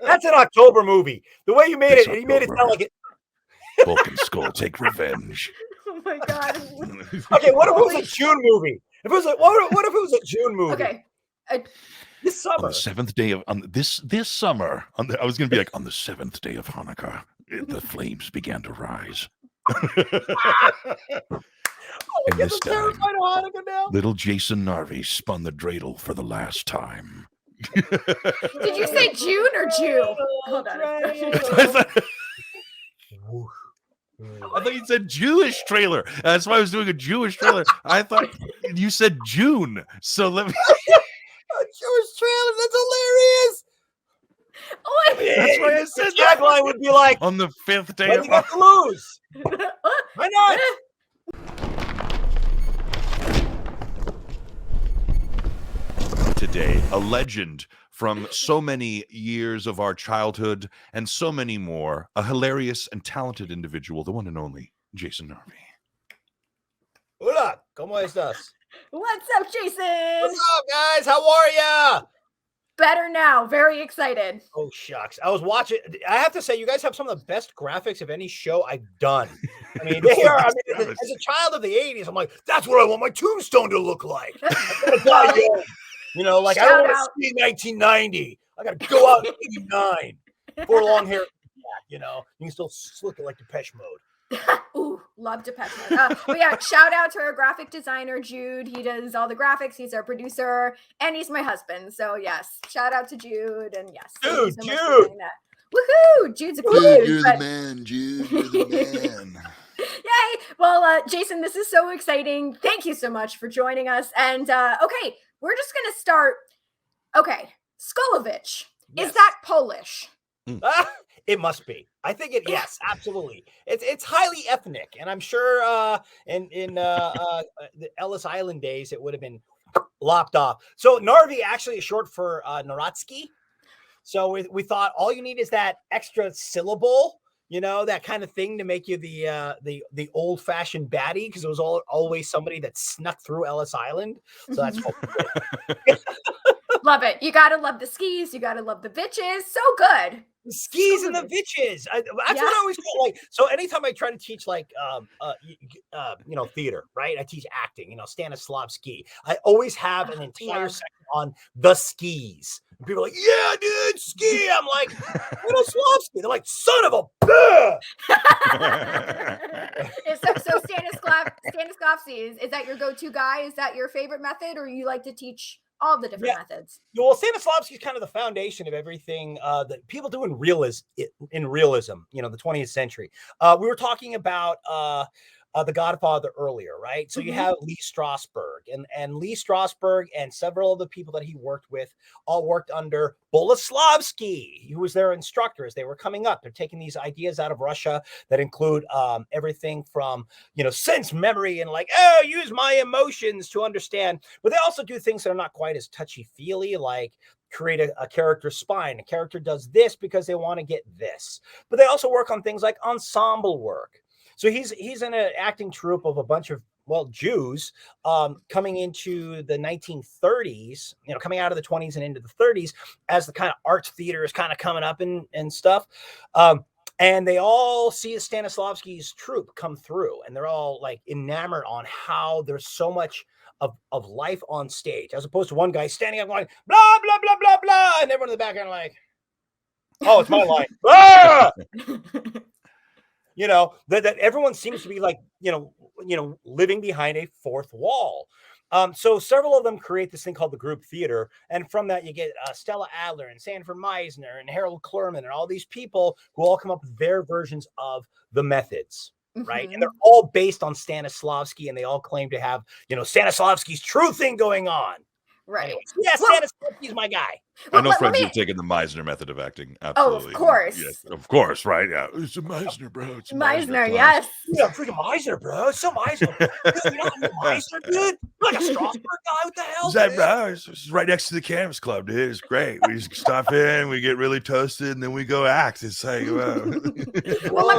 That's an October movie. The way you made it, you made it sound like it. Bulk and Skull take revenge. Oh my god. Okay, what if it was a June movie? If it was what if it was a June movie? Okay. This summer. On the seventh day of this summer, I was going to be like, on the seventh day of Hanukkah, the flames began to rise. And this time, little Jason Narvy spun the dreidel for the last time. Did you say June or Jew? Hold on. I thought you said Jewish trailer. That's why I was doing a Jewish trailer. I thought you said June. So let me. A Jewish trailer. That's hilarious. Oh, that's why I said the tagline would be like, on the fifth day of got to lose. Why not? Today, a legend from so many years of our childhood and so many more, a hilarious and talented individual, the one and only Jason Narvy. Hola, ¿cómo estás? What's up, Jason? What's up, guys? How are ya? Better now. Very excited. Oh, shucks. I was watching. I have to say, you guys have some of the best graphics of any show I've done. I mean, they are. I mean, as a child of the 80s, I'm like, that's what I want my tombstone to look like. You know, like, I don't want to see 1990. I got to go out in 89. For long hair. You know, you can still look like Depeche Mode. Ooh, love Depeche Mode. But yeah, shout out to our graphic designer, Jude. He does all the graphics. He's our producer, and he's my husband. So yes, shout out to Jude. And yes, Jude. Woohoo! Jude's a cool dude. You're the man, Jude. You're the man. Yay! Well, Jason, this is so exciting. Thank you so much for joining us. And okay, we're just gonna start. Okay, Skullovitch. Yes. Is that Polish? It must be. I think it. Yes, absolutely. It's highly ethnic, and I'm sure in the Ellis Island days it would have been lopped off. So Narvy actually is short for Narodsky. So we thought all you need is that extra syllable, you know, that kind of thing to make you the old fashioned baddie, because it was always somebody that snuck through Ellis Island. So that's love it. You gotta love the skis. You gotta love the bitches. So good. The skis and the bitches. That's what I always call, like. So anytime I try to teach like you know, theater, right? I teach acting. You know, Stanislavski. I always have an entire section on the skis. And people are like, "Yeah, dude, ski." I'm like, Stanislavski. They're like, "Son of a bitch." So Stanislavski, is that your go-to guy? Is that your favorite method, or you like to teach all the different methods? Well, Stanislavski is kind of the foundation of everything that people do in realism, you know, the 20th century. We were talking about The Godfather earlier, right? So you have Lee Strasberg, and Lee Strasberg and several of the people that he worked with all worked under Boleslavsky, who was their instructor as they were coming up. They're taking these ideas out of Russia that include everything from, you know, sense memory and like, oh, use my emotions to understand. But they also do things that are not quite as touchy-feely, like create a character spine. A character does this because they want to get this. But they also work on things like ensemble work. So he's in an acting troupe of a bunch of, well, Jews coming into the 1930s, you know, coming out of the 20s and into the 30s as the kind of arts theater is kind of coming up and stuff. And they all see Stanislavski's troupe come through, and they're all like enamored on how there's so much of life on stage, as opposed to one guy standing up going, blah, blah, blah, blah, blah. And everyone in the background like, oh, it's my line. Ah! You know, that everyone seems to be like, you know, living behind a fourth wall. So several of them create this thing called the group theater. And from that, you get Stella Adler and Sanford Meisner and Harold Clurman and all these people who all come up with their versions of the methods. Right. And they're all based on Stanislavski, and they all claim to have, you know, Stanislavski's true thing going on. Right. Yes, well, Stanislavski's my guy. I know friends who've taken the Meisner method of acting. Absolutely. Oh, of course. Yes, of course, right? Yeah. It's a Meisner, bro. It's a Meisner, yes. Yeah, freaking Meisner, bro. It's so Meisner. Dude, you know Meisner, dude? Like a Strasberg guy? What the hell? Is that, bro? It's right next to the Canvas Club, dude. It's great. We just stop in, we get really toasted, and then we go act. It's like, well,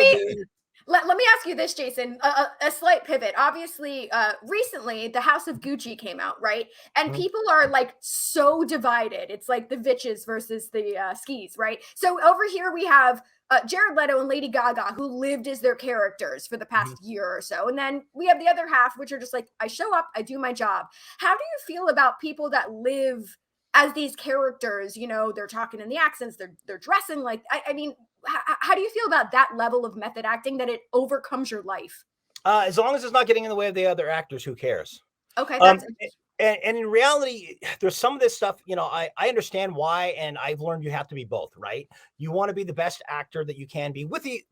Let me ask you this, Jason, a slight pivot. Obviously, recently, The House of Gucci came out, right? And people are like so divided. It's like the Vitches versus the Skis, right? So over here we have Jared Leto and Lady Gaga, who lived as their characters for the past year or so. And then we have the other half, which are just like, I show up, I do my job. How do you feel about people that live as these characters? You know, they're talking in the accents, they're dressing like, I mean, how do you feel about that level of method acting, that it overcomes your life? As long as it's not getting in the way of the other actors, who cares? Okay, that's and in reality, there's some of this stuff, you know, I understand why, and I've learned you have to be both, right? You want to be the best actor that you can be with the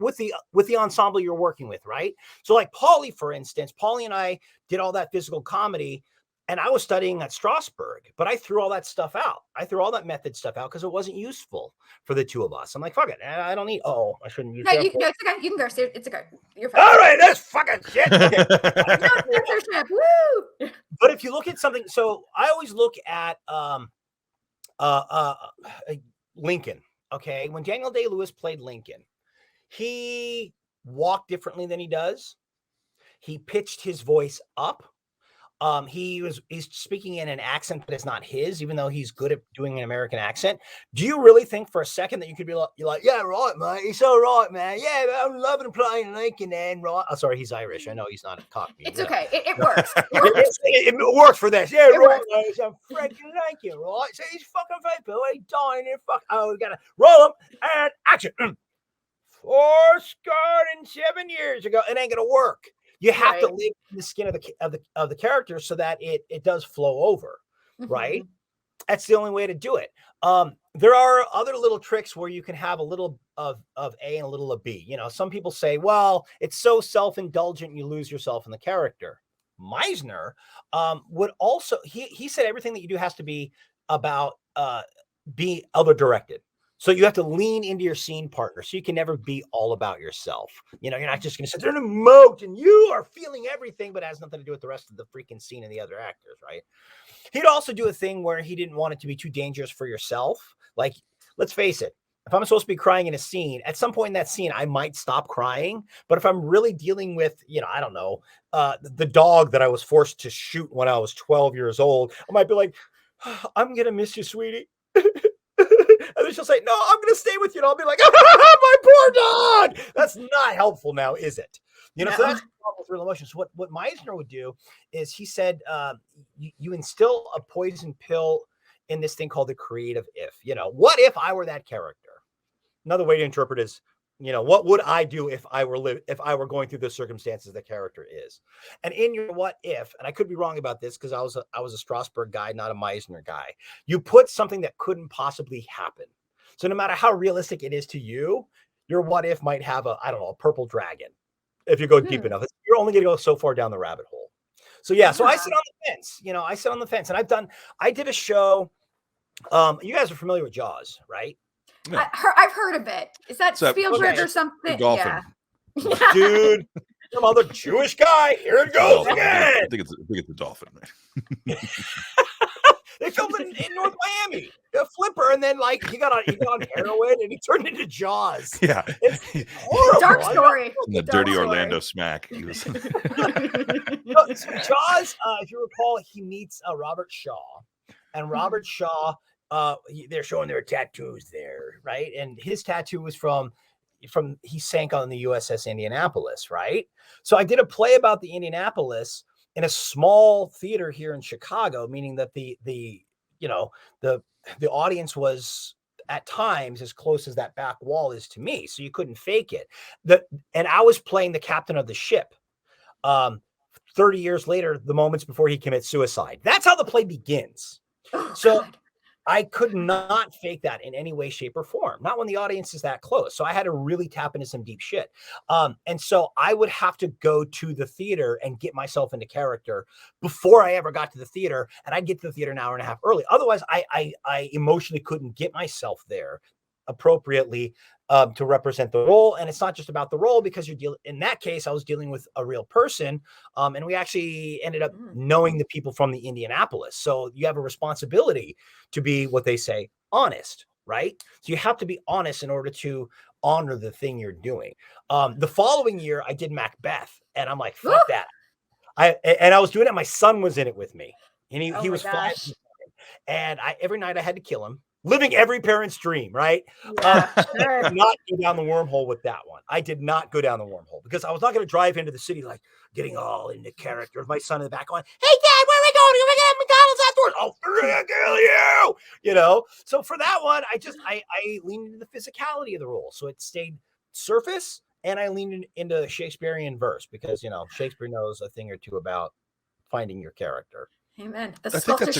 ensemble you're working with, right? So like Paulie, for instance, Paulie and I did all that physical comedy, and I was studying at Strasberg, but I threw all that stuff out. I threw all that method stuff out because it wasn't useful for the two of us. I'm like, fuck it. I don't need, I shouldn't use no, that. no, it's okay. You can go. It's okay. You're fine. All right, that's fucking shit. Okay. Woo! But if you look at something, so I always look at Lincoln. Okay. When Daniel Day-Lewis played Lincoln, he walked differently than he does. He pitched his voice up. He's speaking in an accent that is not his, even though he's good at doing an American accent. Do you really think for a second that you could be like, you're like, yeah, right, mate, it's all right, man. Yeah, I'm loving playing Lincoln, then, right? Oh, sorry, he's Irish. I know he's not a Cockney. It's okay. It works. It works for this. Yeah, it right, mate. I'm freaking Lincoln, right? So he's fucking people. He's dying here. Fuck. Oh, we gotta roll him and action. 47 years ago, it ain't gonna work. You have to live in the skin of the character so that it does flow over, right? That's the only way to do it. There are other little tricks where you can have a little of A and a little of B. You know, some people say, well, it's so self-indulgent, you lose yourself in the character. Meisner would also, he said everything that you do has to be about be other directed. So you have to lean into your scene partner. So you can never be all about yourself. You know, you're not just going to sit there and emote and you are feeling everything, but it has nothing to do with the rest of the freaking scene and the other actors, right? He'd also do a thing where he didn't want it to be too dangerous for yourself. Like, let's face it, if I'm supposed to be crying in a scene, at some point in that scene, I might stop crying. But if I'm really dealing with, you know, I don't know, the dog that I was forced to shoot when I was 12 years old, I might be like, I'm going to miss you, sweetie. And then she'll say, no, I'm going to stay with you. And I'll be like, my poor dog. That's not helpful now, is it? You know, so that's the problem with real emotions. So what Meisner would do is he said, you instill a poison pill in this thing called the creative if. You know, what if I were that character? Another way to interpret is, you know, what would I do if I were going through the circumstances the character is? And in your what if, and I could be wrong about this because I was a Strasberg guy, not a Meisner guy. You put something that couldn't possibly happen. So no matter how realistic it is to you, your what if might have a purple dragon. If you go deep enough, you're only going to go so far down the rabbit hole. So yeah, so I sit on the fence. You know, I sit on the fence, and I did a show. You guys are familiar with Jaws, right? No. I've heard of it. Is that Spielberg or something? Yeah. Dude, some other Jewish guy. Here it goes again. I think it's a dolphin, man. They filmed it in North Miami. A flipper, and then like he got on heroin and he turned into Jaws. Yeah, it's horrible. Dark story. The dirty Orlando smack. He was... So Jaws, if you recall, he meets Robert Shaw, and Robert Shaw. They're showing their tattoos there, right? And his tattoo was from he sank on the USS Indianapolis, right? So I did a play about the Indianapolis in a small theater here in Chicago, meaning that the audience was at times as close as that back wall is to me, so you couldn't fake it. And I was playing the captain of the ship. 30 years later, the moments before he commits suicide. That's how the play begins. So I could not fake that in any way, shape, or form. Not when the audience is that close. So I had to really tap into some deep shit. And so I would have to go to the theater and get myself into character before I ever got to the theater. And I'd get to the theater an hour and a half early. Otherwise, I emotionally couldn't get myself there appropriately to represent the role. And it's not just about the role, because in that case, I was dealing with a real person. And we actually ended up knowing the people from the Indianapolis. So you have a responsibility to be what they say honest, right? So you have to be honest in order to honor the thing you're doing. The following year, I did Macbeth, and I'm like, fuck that. I was doing it. My son was in it with me, and he was 5. And every night I had to kill him, living every parent's dream, right? Yeah, I did not go down the wormhole with that one. I did not go down the wormhole because I was not going to drive into the city like getting all into character. My son in the back going, "Hey Dad, where are we going? We're going to McDonald's afterwards." Oh, we're gonna kill you, you know. So for that one, I leaned into the physicality of the role, so it stayed surface, and I leaned into Shakespearean verse because Shakespeare knows a thing or two about finding your character. Amen. I think that's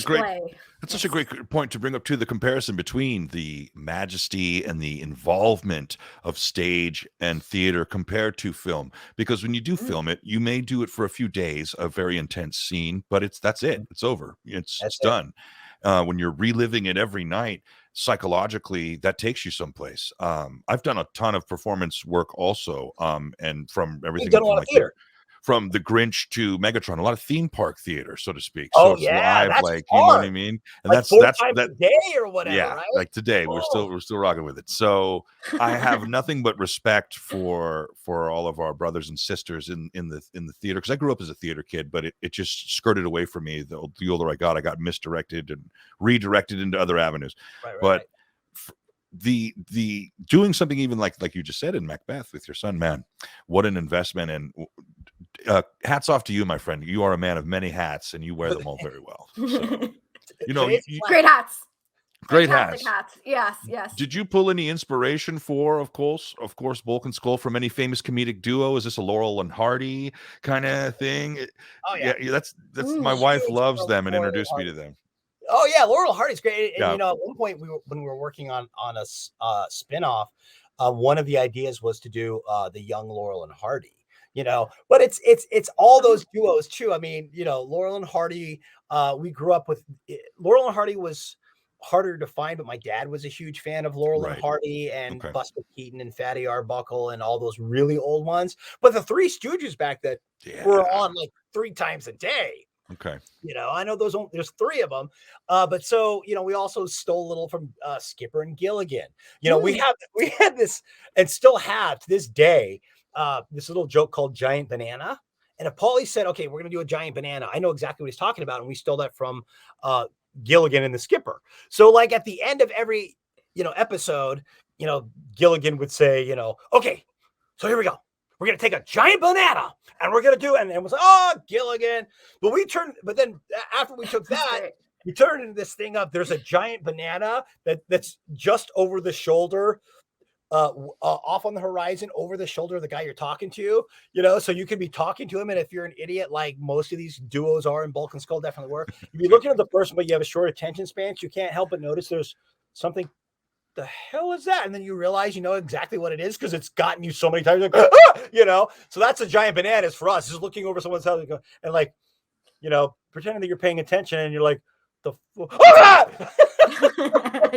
such a great point to bring up too, the comparison between the majesty and the involvement of stage and theater compared to film. Because when you do film it, you may do it for a few days, a very intense scene, but that's it. It's over. It's done. When you're reliving it every night, psychologically, that takes you someplace. I've done a ton of performance work also, and from everything. You've done a lot of theater. From the Grinch to Megatron, a lot of theme park theater, so to speak. Oh, so it's live, that's like hard. You know what I mean. And like that's 4 times a day or whatever. Yeah, right? like today, we're still rocking with it. So I have nothing but respect for all of our brothers and sisters in the theater, because I grew up as a theater kid, but it just skirted away from me. The older I got misdirected and redirected into other avenues. But the doing something even like you just said in Macbeth with your son, man, what an investment. And hats off to you, my friend. You are a man of many hats, and you wear them all very well. So, great hats. Great hats. Yes. Did you pull any inspiration for, of course, Bulk and Skull from any famous comedic duo? Is this a Laurel and Hardy kind of thing? Oh yeah, that's my wife loves them and introduced me to them. Oh yeah, Laurel and Hardy's great. And at one point when we were working on a spinoff, one of the ideas was to do the young Laurel and Hardy. But it's all those duos too. I mean, Laurel and Hardy, we grew up with Laurel and Hardy was harder to find, but my dad was a huge fan of Laurel and Hardy and Buster Keaton and Fatty Arbuckle and all those really old ones. But the Three Stooges back then were on like 3 times a day. Okay. I know there's 3 of them. But so, we also stole a little from Skipper and Gilligan. We had this and still have to this day, this little joke called Giant Banana. And if Paulie said, okay, we're going to do a giant banana, I know exactly what he's talking about. And we stole that from Gilligan and the Skipper. So like at the end of every, episode, Gilligan would say, okay, so here we go. We're going to take a giant banana and we're going to do it. And it was like, oh, Gilligan. But then after we took that, we turned into this thing up. There's a giant banana that's just over the shoulder, off on the horizon, over the shoulder of the guy you're talking to, so you could be talking to him. And if you're an idiot, like most of these duos are, and Bulk and Skull definitely were, you'd be looking at the person, but you have a short attention span. So you can't help but notice there's something. The hell is that? And then you realize you know exactly what it is because it's gotten you so many times. Like, so that's a giant banana is for us, just looking over someone's house and like, pretending that you're paying attention and you're like, a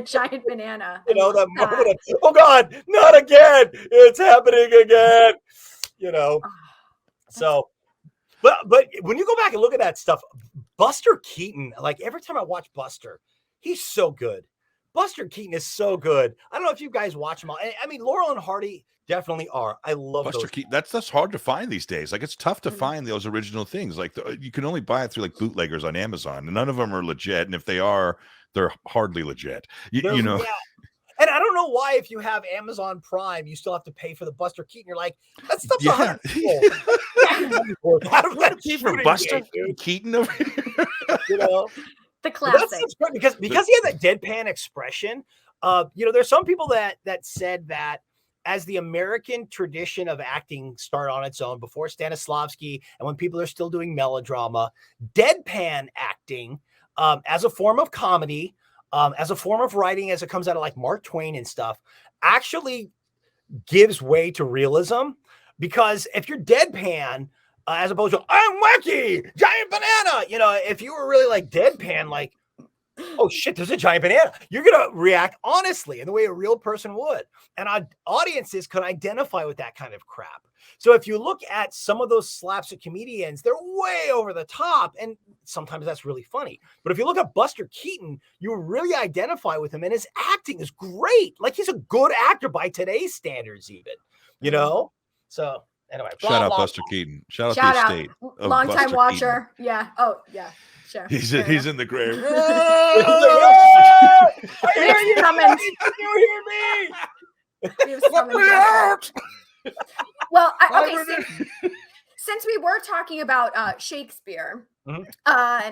giant banana. That moment of, oh God, not again. It's happening again. So, but when you go back and look at that stuff, Buster Keaton, like every time I watch Buster, he's so good. Buster Keaton is so good. I don't know if you guys watch him all. I mean, Laurel and Hardy definitely are. I love Buster Keaton. That's hard to find these days. Like it's tough to find those original things. Like you can only buy it through like bootleggers on Amazon, and none of them are legit. And if they are, they're hardly legit. You know. Yeah. And I don't know why, if you have Amazon Prime, you still have to pay for the Buster Keaton. You're like, that stuff's $100. How does that for Buster Keaton over here? The classic. Because he has that deadpan expression. There's some people that said that as the American tradition of acting started on its own before Stanislavski, and when people are still doing melodrama, deadpan acting as a form of comedy, as a form of writing, as it comes out of like Mark Twain and stuff, actually gives way to realism. Because if you're deadpan, as opposed to I'm wacky, giant banana, if you were really like deadpan, like oh shit, there's a giant banana. You're going to react honestly in the way a real person would. And audiences can identify with that kind of crap. So if you look at some of those slapstick comedians, they're way over the top. And sometimes that's really funny. But if you look at Buster Keaton, you really identify with him. And his acting is great. Like he's a good actor by today's standards even, you know? So anyway. Shout out Buster Keaton. Shout out the estate. Long time watcher. Keaton. Yeah. Oh, yeah. Sure. He's in the grave. I hear you coming. You hear me? Well, since we were talking about Shakespeare, and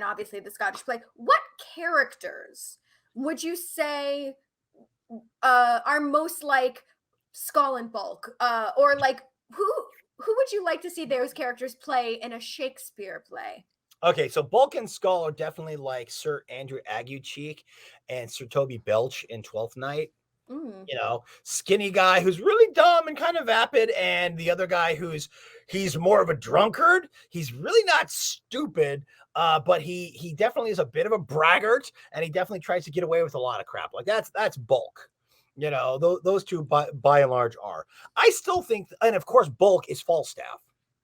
obviously the Scottish play, what characters would you say are most like Skull and Bulk, or like who would you like to see those characters play in a Shakespeare play? Okay, so Bulk and Skull are definitely like Sir Andrew Aguecheek and Sir Toby Belch in Twelfth Night. You know, skinny guy who's really dumb and kind of vapid, and the other guy he's more of a drunkard. He's really not stupid, but he definitely is a bit of a braggart, and he definitely tries to get away with a lot of crap. Like that's Bulk. You know, those two by and large are. I still think, and of course, Bulk is Falstaff.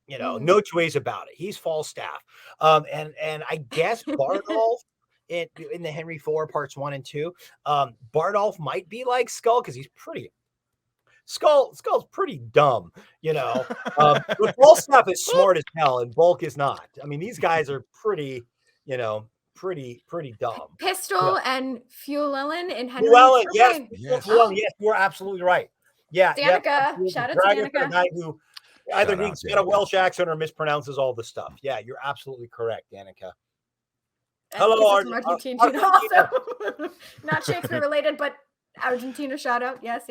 You know, no two ways about it. He's Falstaff. And I guess Bardolph in the Henry IV parts 1 and 2, Bardolph might be like Skull because he's pretty. Skull's pretty dumb, you know. But Falstaff is smart as hell, and Bulk is not. I mean, these guys are pretty, you know, pretty dumb. Pistol and Llewellyn in Henry. Llewellyn, yes, Llewellyn, yes, you're absolutely right. Yeah, Danica, shout out to Danica. Guy who either he's got a Welsh accent or mispronounces all the stuff. Yeah, you're absolutely correct, Danica. Hello, Argentina. Also, not Shakespeare related, but Argentina shout out. Yes.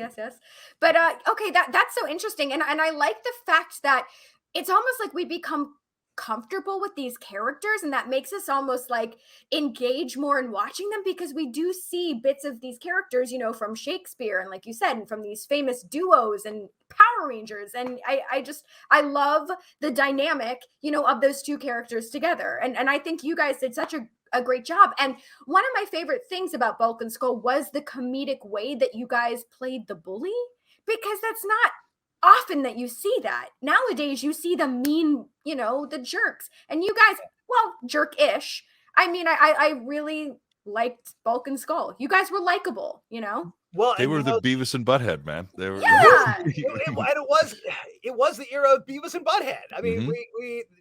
But okay, that's so interesting, and I like the fact that it's almost like we become comfortable with these characters, and that makes us almost like engage more in watching them, because we do see bits of these characters, you know, from Shakespeare, and like you said, and from these famous duos and Power Rangers, and I love the dynamic, you know, of those two characters together, and I think you guys did such a great job. And one of my favorite things about Bulk and Skull was the comedic way that you guys played the bully, because that's not often that you see that. Nowadays, you see the mean, you know, the jerks. And you guys, well, jerk-ish. I mean, I really liked Bulk and Skull. You guys were likable, you know? Well, they were the Beavis and Butthead, man. They were. Yeah. it was the era of Beavis and Butthead. I mean,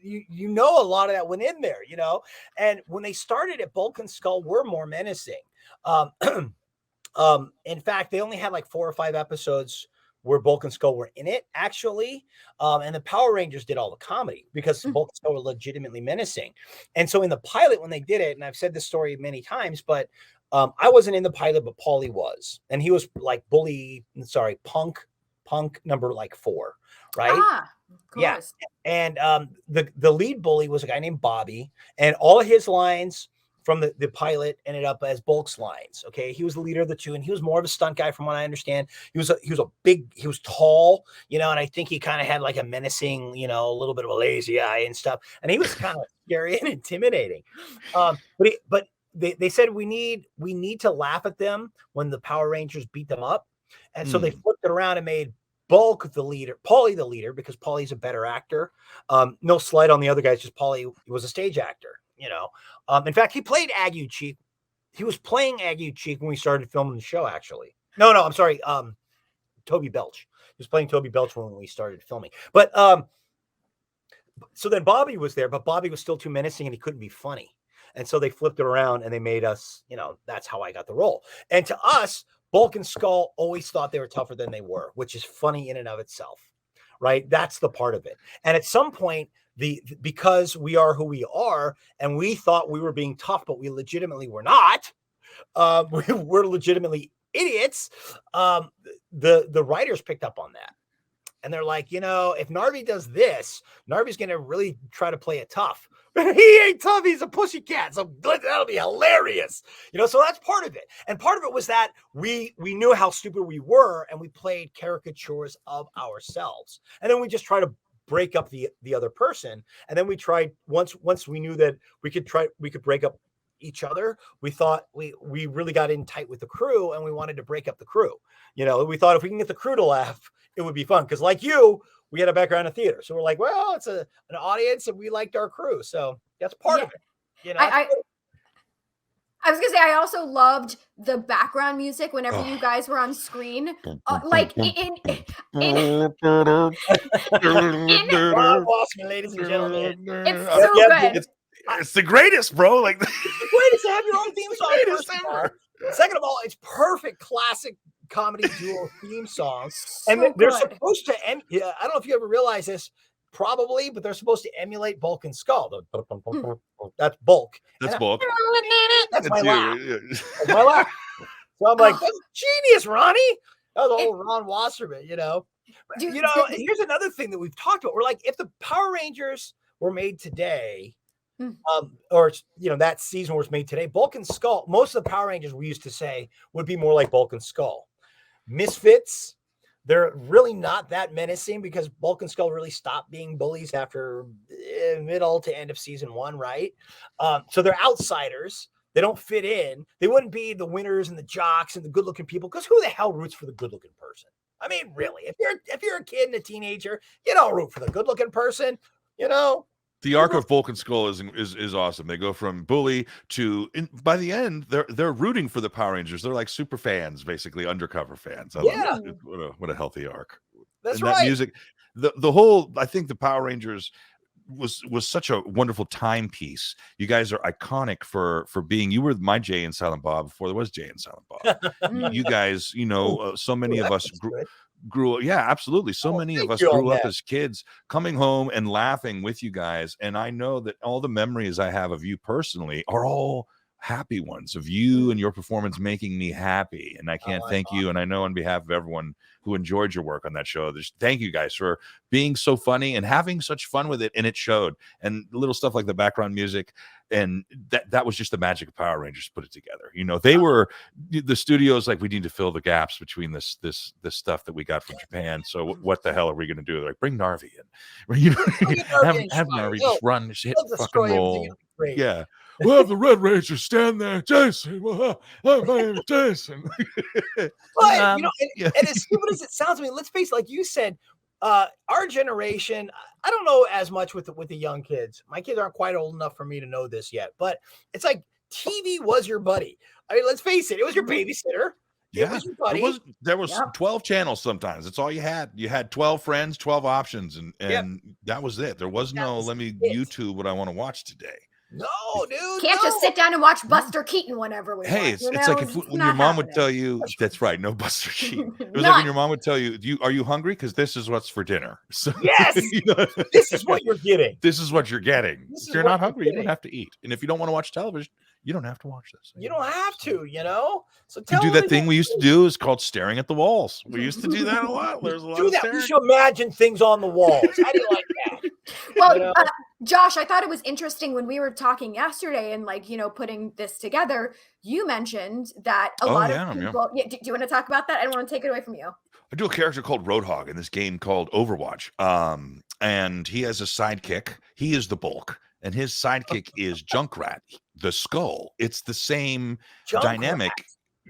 you know, a lot of that went in there, you know? And when they started at Bulk and Skull were more menacing. In fact, they only had like 4 or 5 episodes where Bulk and Skull were in it, actually. And the Power Rangers did all the comedy because Bulk and Skull were legitimately menacing. And so in the pilot, when they did it, and I've said this story many times, but I wasn't in the pilot, but Paulie was. And he was like punk number like 4, right? Ah, of course. Yeah. And the lead bully was a guy named Bobby, and all of his lines from the pilot ended up as Bulk's lines. Okay. He was the leader of the two, and he was more of a stunt guy from what I understand. He was tall, you know, and I think he kind of had like a menacing, you know, a little bit of a lazy eye and stuff. And he was kind of scary and intimidating. But they said we need to laugh at them when the Power Rangers beat them up. And so they flipped it around and made Bulk the leader, Paulie the leader, because Paulie's a better actor. No slight on the other guys, just Paulie was a stage actor. You know, in fact, he played Aguecheek. He was playing Aguecheek when we started filming the show, actually. No, I'm sorry. Toby Belch. He was playing Toby Belch when we started filming. But so then Bobby was there, but Bobby was still too menacing and he couldn't be funny. And so they flipped it around and they made us, you know, that's how I got the role. And to us, Bulk and Skull always thought they were tougher than they were, which is funny in and of itself, right? That's the part of it. And at some point, because we are who we are, and we thought we were being tough, but we legitimately were not. We're legitimately idiots. The writers picked up on that, and they're like, you know, if Narvy does this, Narvy's going to really try to play it tough. He ain't tough. He's a pussycat. So that'll be hilarious. You know, so that's part of it. And part of it was that we knew how stupid we were, and we played caricatures of ourselves. And then we just try to break up the other person. And then we tried once we knew that we could break up each other, we thought we really got in tight with the crew, and we wanted to break up the crew. You know, we thought if we can get the crew to laugh, it would be fun. Because like you, we had a background in theater, so we're like, well, it's an audience, and we liked our crew, so that's part of it. You know, I was gonna say, I also loved the background music whenever you guys were on screen. Like in ladies and gentlemen, it's so good. It's the greatest, bro. Like the greatest to have your own theme song. First of all. Second of all, it's perfect classic comedy duo theme songs, and they're supposed to. I don't know if you ever realize this. Probably, but they're supposed to emulate Bulk and Skull. That's Bulk. That's Bulk. That's my laugh. That's my laugh. So I'm like, that's genius, Ronnie. That was old Ron Wasserman, you know. You know, here's another thing that we've talked about. We're like, if the Power Rangers were made today, or you know, that season was made today, Bulk and Skull, most of the Power Rangers we used to say would be more like Bulk and Skull. Misfits. They're really not that menacing because Bulk and Skull really stopped being bullies after middle to end of season 1, right? So they're outsiders. They don't fit in. They wouldn't be the winners and the jocks and the good-looking people, because who the hell roots for the good-looking person? I mean, really, if you're a kid and a teenager, you don't root for the good-looking person, you know. The arc of Bulk and Skull is awesome. They go from bully to by the end, they're rooting for the Power Rangers. They're like super fans, basically undercover fans. I love it. What a healthy arc. That's and right. That music, the whole, I think the Power Rangers was such a wonderful timepiece. You guys are iconic for being. You were my Jay and Silent Bob before there was Jay and Silent Bob. You guys, you know, so many of us grew up. Yeah, absolutely. So many of us grew up as kids, coming home and laughing with you guys. And I know that all the memories I have of you personally are all happy ones, of you and your performance making me happy. And I can't thank you. And I know on behalf of everyone who enjoyed your work on that show, thank you guys for being so funny and having such fun with it. And it showed. And little stuff like the background music, and that was just the magic of Power Rangers put it together. You know, they were the studios like, we need to fill the gaps between this stuff that we got from Japan. So what the hell are we going to do? They're like, bring Narvy in. You know, have Narvy just run, just hit fucking roll. Yeah. We'll have the Red Ranger stand there. Jason, my name is Jason. But, you know, and as stupid as it sounds, I mean, let's face it, like you said, our generation, I don't know as much with the young kids. My kids aren't quite old enough for me to know this yet, but it's like TV was your buddy. I mean, let's face it, it was your babysitter. Yeah, it was your buddy. There was 12 channels sometimes. That's all you had. You had 12 friends, 12 options, and that was it. There was no, let me YouTube what I want to watch today. No, dude. Can't just sit down and watch Buster Keaton whenever we want. It's like when your mom would tell you, that's right, no Buster Keaton. It was like when your mom would tell you, are you hungry? Because this is what's for dinner. So, yes, you know, this is what you're getting. This is what you're getting. If you're not hungry, you don't have to eat. And if you don't want to watch television, you don't have to watch this. You don't have to, you know. So you do that thing we used to do is called staring at the walls. We used to do that a lot. There's a lot of staring. We should imagine things on the walls. How do you like that? Well, you know? Josh, I thought it was interesting when we were talking yesterday and, like, you know, putting this together. You mentioned that a lot of people. Yeah. Do you want to talk about that? I don't want to take it away from you. I do a character called Roadhog in this game called Overwatch, and he has a sidekick. He is the Bulk, and his sidekick is Junkrat, the Skull. It's the same dynamic.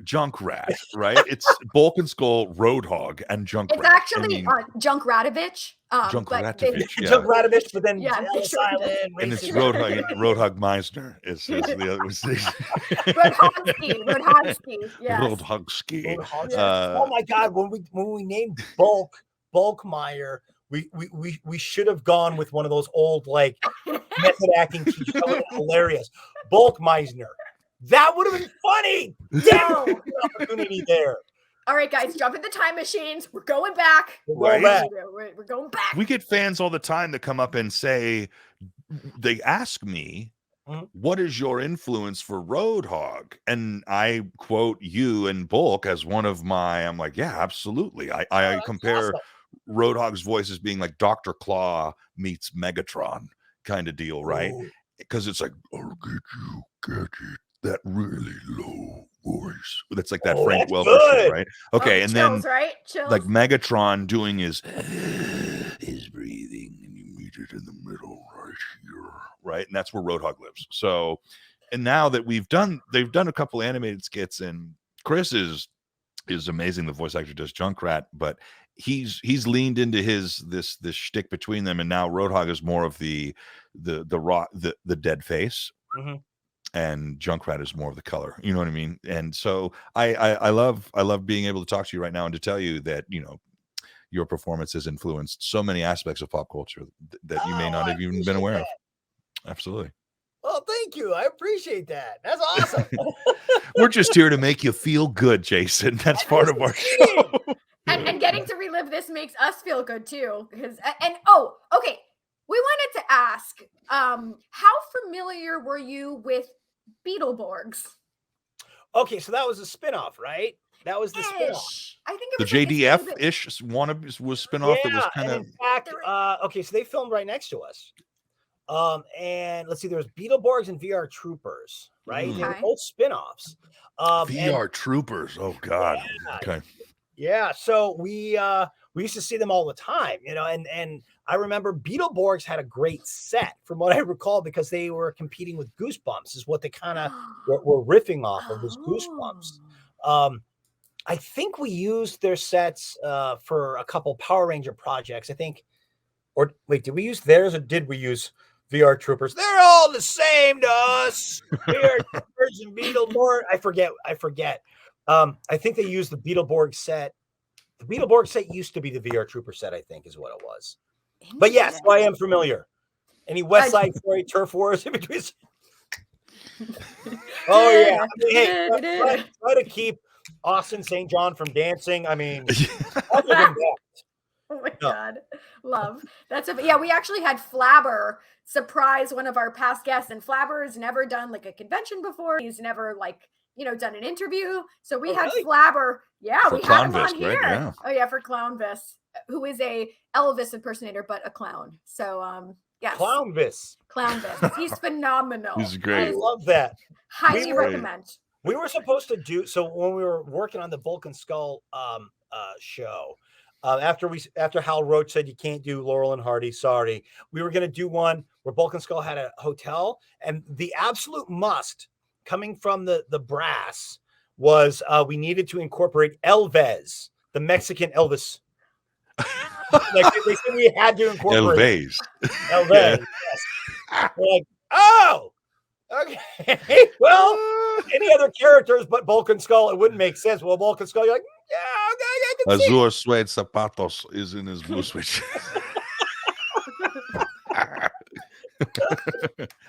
Junkrat, right? It's Bulk and Skull, Roadhog, and Junkrat. It's actually Junkratovich. Junkratovich, Junkratovich, but then silent. And it's Roadhog Meisner is the other. Roadhogski, yes. Roadhogski. Oh my God! When we named Bulkmeyer, we should have gone with one of those old like method acting teachers. That would have been hilarious. Bulk Meisner. That would have been funny. Damn, opportunity there. All right, guys, jump in the time machines. We're going back. We're going back. We get fans all the time that come up and say, they ask me, what is your influence for Roadhog? And I quote you and Bulk as one of my, I'm like, yeah, absolutely. I compare Roadhog's voice as being like Dr. Claw meets Megatron kind of deal, right? Because it's like, I'll get it. That really low voice. That's like that Frank Welker shit, right? Okay, and chills, then right? Chills. Like Megatron doing his breathing, and you meet it in the middle right here, right? And that's where Roadhog lives. So, now that they've done a couple animated skits, and Chris is amazing. The voice actor does Junkrat, but he's leaned into this shtick between them, and now Roadhog is more of the dead face. Mm-hmm. And Junkrat is more of the color, you know what I mean? And so I love being able to talk to you right now and to tell you that, you know, your performance has influenced so many aspects of pop culture that you may not have even been aware of. Absolutely. Well, thank you. I appreciate that. That's awesome. We're just here to make you feel good, Jason. That's part of our show. And getting to relive this makes us feel good too. Okay. We wanted to ask, how familiar were you with Beetleborgs? Okay, so that was a spinoff, right? That was the spinoff. I think it the was JDF-ish was spinoff that was kind of. In fact, okay, so they filmed right next to us. And let's see, there was Beetleborgs and VR Troopers, right? Okay. They were both spinoffs. VR Troopers. Oh God. Yeah, okay. Yeah, so we used to see them all the time, you know, and I remember Beetleborgs had a great set from what I recall, because they were competing with Goosebumps, is what they kind of were riffing off of, was Goosebumps. I think we used their sets for a couple Power Ranger projects, I think. Or wait, did we use theirs, or did we use VR Troopers? They're all the same to us. VR Troopers and Beetleborgs. I forget. I think they used the Beetleborg set. The Beetleborg set used to be the VR Trooper set, I think, is what it was. But yes, so I am familiar. Any West Side Story turf wars in between? Oh yeah. I mean, hey, try to keep Austin St. John from dancing. I mean, other than that. Oh my God. Love. We actually had Flabber surprise one of our past guests, and Flabber has never done like a convention before. He's never done an interview. So we had really? Flabber. Yeah, for we had him on right? here. Yeah. Oh yeah, for Clownvis, who is a Elvis impersonator, but a clown. So yes. Clownvis. He's phenomenal. He's great. I love that. Highly recommend. We were supposed to do so when we were working on the Bulk and Skull show. After Hal Roach said you can't do Laurel and Hardy, sorry, we were going to do one where Bulk and Skull had a hotel, and the absolute must coming from the brass was we needed to incorporate Elvis, the Mexican Elvis. Like they said we had to incorporate Elvis. Yeah. Yes. We're like, oh, okay. Well, any other characters but Bulk and Skull, it wouldn't make sense. Well, Bulk and Skull, you're like, yeah, okay, I can see. Azure suede zapatos is in his blue switch.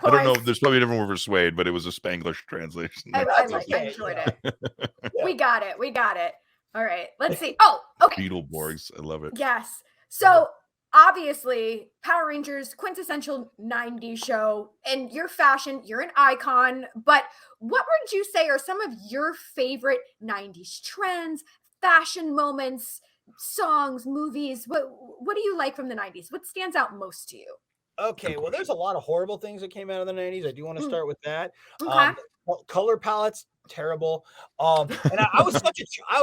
I don't know if there's probably a different word for suede, but it was a Spanglish translation. I enjoyed it. Yeah. We got it. All right, let's see. Oh, okay. Beetleborgs, I love it. Yes. So obviously, Power Rangers, quintessential 90s show, and your fashion, you're an icon. But what would you say are some of your favorite 90s trends, fashion moments, songs, movies? What do you like from the 90s? What stands out most to you? Okay, well, there's a lot of horrible things that came out of the 90s. I do want to start with that. Okay. Color palettes, terrible. And I was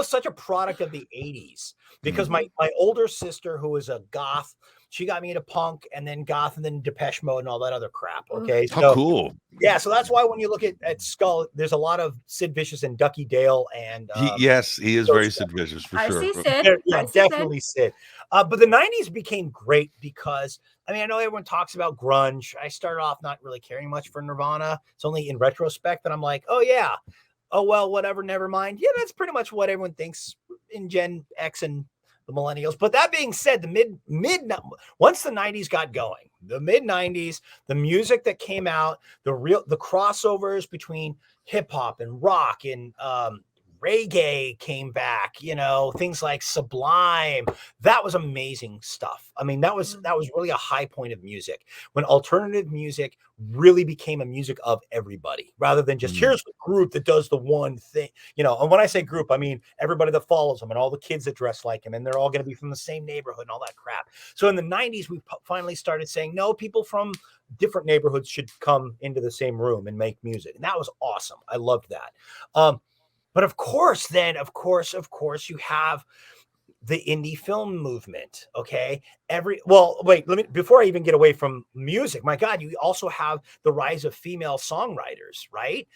such a product of the 80s because my older sister, who was a goth, she got me into punk and then goth and then Depeche Mode and all that other crap. Okay. How cool. Yeah. So that's why when you look at Skull, there's a lot of Sid Vicious and Ducky Dale. And he is very Sid Vicious for sure. I see Sid. Yeah, definitely Sid. But the 90s became great because, I mean, I know everyone talks about grunge. I started off not really caring much for Nirvana. It's only in retrospect that I'm like, oh yeah. Oh, well, whatever. Never mind. Yeah, that's pretty much what everyone thinks in Gen X and the millennials. But that being said, once the 90s got going, the mid 90s, the music that came out, the crossovers between hip hop and rock and reggae came back, things like Sublime. That was amazing stuff. I mean, that was really a high point of music when alternative music really became a music of everybody rather than just here's the group that does the one thing, and when I say group, I mean everybody that follows them and all the kids that dress like them, and they're all going to be from the same neighborhood and all that crap. So in the 90s, we finally started saying, no, people from different neighborhoods should come into the same room and make music. And that was awesome. I loved that. But of course, you have the indie film movement. Okay. Wait, before I even get away from music, my God, you also have the rise of female songwriters, right?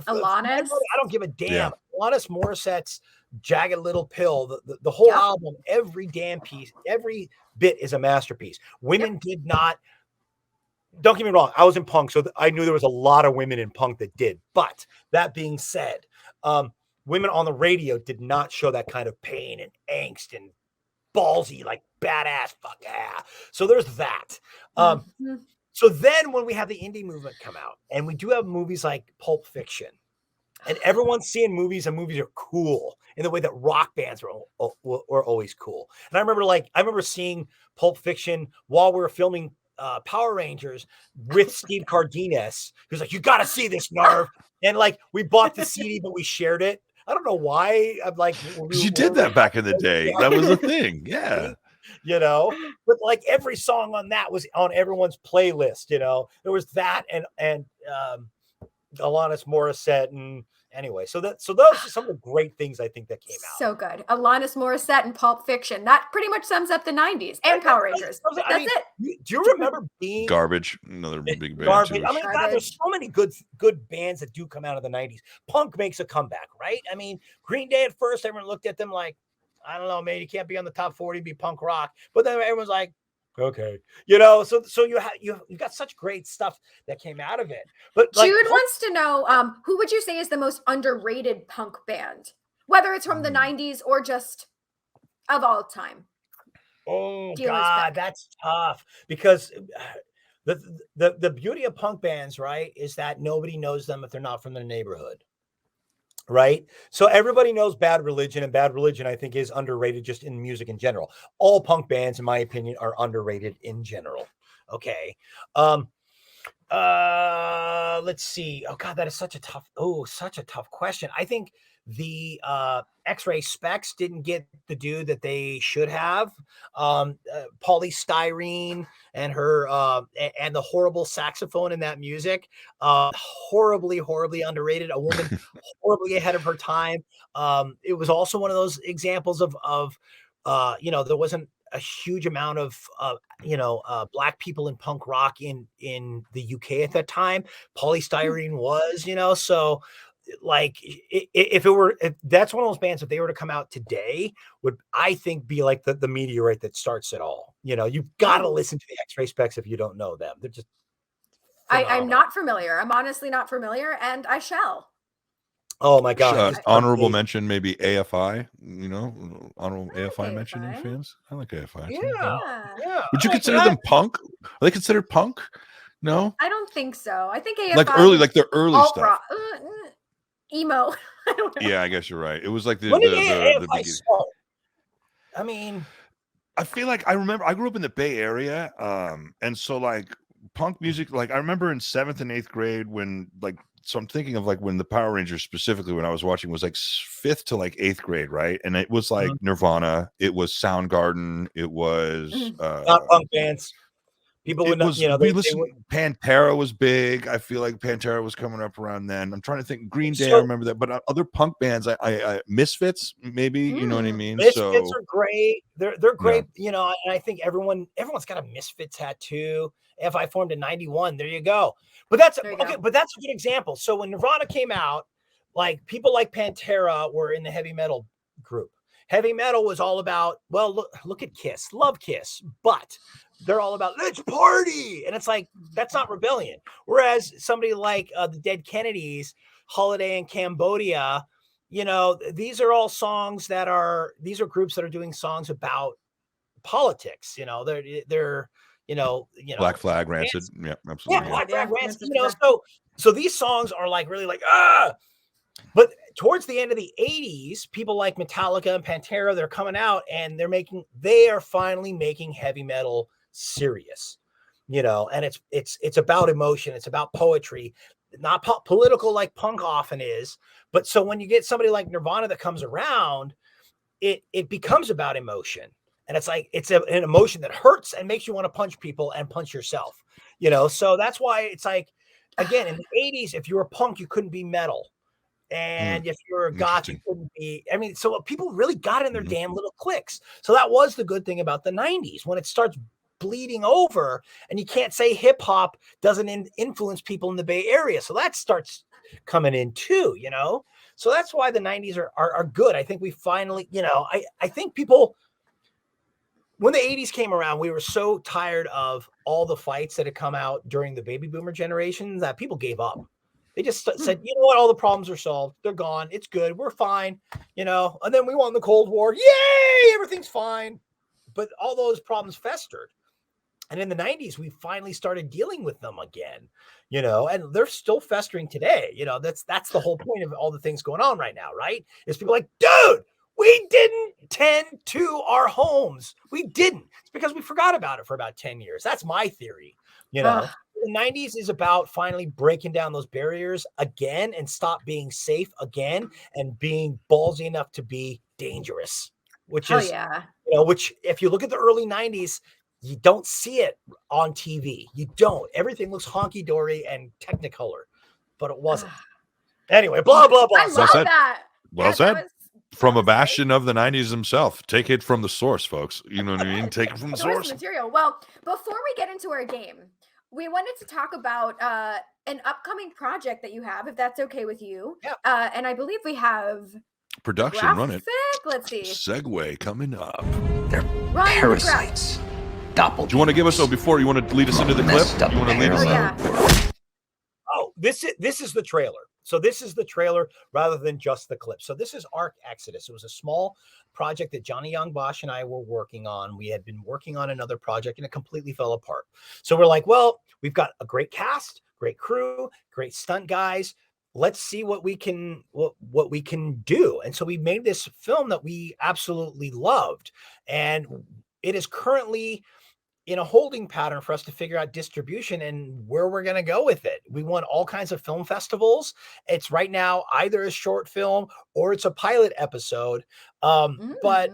Alanis. I don't give a damn. Yeah. Alanis Morissette's Jagged Little Pill, the whole album, every damn piece, every bit is a masterpiece. Women did not, don't get me wrong, I was in punk, so I knew there was a lot of women in punk that did. But that being said, women on the radio did not show that kind of pain and angst and ballsy, like badass, fuck yeah. So there's that. So then when we have the indie movement come out, and we do have movies like Pulp Fiction, and everyone's seeing movies, and movies are cool in the way that rock bands were always cool. And I remember seeing Pulp Fiction while we were filming Power Rangers with Steve Cardenas. He was like, "You got to see this, Narv." And like, we bought the CD, but we shared it. I don't know why. I'm like, you did that back in the day. That was a thing. Yeah. You know, but like every song on that was on everyone's playlist. You know, there was that and Alanis Morissette, and anyway, so those are some of the great things I think that came out. So good. Alanis Morissette and Pulp Fiction. That pretty much sums up the 90s and Power Rangers. That's it. Do you remember being Garbage? Another big band. Garbage. I mean, God, there's so many good bands that do come out of the 90s. Punk makes a comeback, right? I mean, Green Day at first, everyone looked at them like, I don't know, man, you can't be on the top 40, be punk rock. But then everyone's like, okay, you know, so you got such great stuff that came out of it. But like, Jude wants to know, who would you say is the most underrated punk band, whether it's from the 90s or just of all time? Oh God, that's tough, because the beauty of punk bands, right, is that nobody knows them if they're not from their neighborhood. Right. So everybody knows Bad Religion, and Bad Religion, I think, is underrated just in music in general. All punk bands, in my opinion, are underrated in general. Okay. Let's see. Oh God, that is such a tough question. I think the X-Ray Specs didn't get the due that they should have. Polystyrene and her and the horrible saxophone in that music, horribly underrated. A woman horribly ahead of her time. It was also one of those examples of you know, there wasn't a huge amount of black people in punk rock in the UK at that time. Polystyrene was, you know, so like if that's one of those bands, if they were to come out today, would, I think, be like the meteorite that starts it all. You know, you've got to listen to the X-Ray Specs if you don't know them. They're just I'm not familiar. I'm honestly not familiar, and I shall. Oh my God. Honorable mention, maybe AFI, you know, honorable AFI mention in fans. I like AFI. Yeah. Would you consider them punk? Are they considered punk? No, I don't think so. I think AFI like the early stuff. Emo. I don't know. Yeah, I guess you're right. It was like the beginning. I mean, I feel like I remember I grew up in the Bay Area, and so like punk music, like I remember in 7th and 8th grade when like, so I'm thinking of like when the Power Rangers specifically when I was watching was like 5th to like 8th grade, right? And it was like Nirvana, it was Soundgarden, it was not punk bands. People would not, you know, Pantera was big. I feel like Pantera was coming up around then. I'm trying to think. Green Day, I remember that, but other punk bands, I Misfits, maybe, you know what I mean? Misfits are great. They're great, you know, and I think everyone's got a Misfits tattoo. If I formed in 91, there you go. But that's okay, but that's a good example. So when Nirvana came out, like people like Pantera were in the heavy metal group. Heavy metal was all about, well, look at Kiss, love Kiss, but they're all about let's party, and it's like that's not rebellion. Whereas somebody like the Dead Kennedys, Holiday in Cambodia, you know, these are all songs these are groups that are doing songs about politics. You know, they're you know Black Flag, Rancid, yeah, absolutely, Black Flag, Rancid. You know, so these songs are like really like But towards the end of the 80s, people like Metallica and Pantera, they're coming out and they are finally making heavy metal serious, you know, and it's about emotion. It's about poetry, not political like punk often is. But so when you get somebody like Nirvana that comes around, it becomes about emotion. And it's like, it's an emotion that hurts and makes you want to punch people and punch yourself, you know? So that's why it's like, again, in the 80s, if you were punk, you couldn't be metal. And if you're a goth, you Interesting. couldn't be. I mean, so people really got in their damn little cliques. So that was the good thing about the 90s when it starts bleeding over, and you can't say hip hop doesn't influence people in the Bay Area. So that starts coming in too, you know? So that's why the 90s are good. I think we finally, you know, I think people, when the 80s came around, we were so tired of all the fights that had come out during the baby boomer generation that people gave up. They just said, you know what, all the problems are solved. They're gone. It's good. We're fine. You know, and then we won the Cold War. Yay! Everything's fine. But all those problems festered. And in the 90s, we finally started dealing with them again, you know, and they're still festering today. You know, that's the whole point of all the things going on right now, right? Is people like, dude, we didn't tend to our homes. We didn't. It's because we forgot about it for about 10 years. That's my theory, you know. The 90s is about finally breaking down those barriers again and stop being safe again and being ballsy enough to be dangerous, which is, you know, which if you look at the early 90s, you don't see it on TV. You don't. Everything looks honky-dory and Technicolor, but it wasn't. Anyway, blah, blah, blah. I love that. Well said. From a bastion of the 90s himself. Take it from the source, folks. You know what I mean? Take it from the source. Material. Well, before we get into our game, we wanted to talk about an upcoming project that you have, if that's okay with you. Yeah. And I believe we have production. Run it. Let's see. Segue coming up. They're parasites. Doppelgangers. Do you want to give us before you want to lead us into the clip? You want to lead us? Oh, this is the trailer. So this is the trailer rather than just the clip. So this is Arc Exodus. It was a small project that Johnny Yong Bosch and I were working on. We had been working on another project and it completely fell apart. So we're like, well, we've got a great cast, great crew, great stunt guys. Let's see what we can what we can do. And so we made this film that we absolutely loved. And it is currently in a holding pattern for us to figure out distribution and where we're going to go with it. We won all kinds of film festivals. It's right now either a short film or it's a pilot episode. But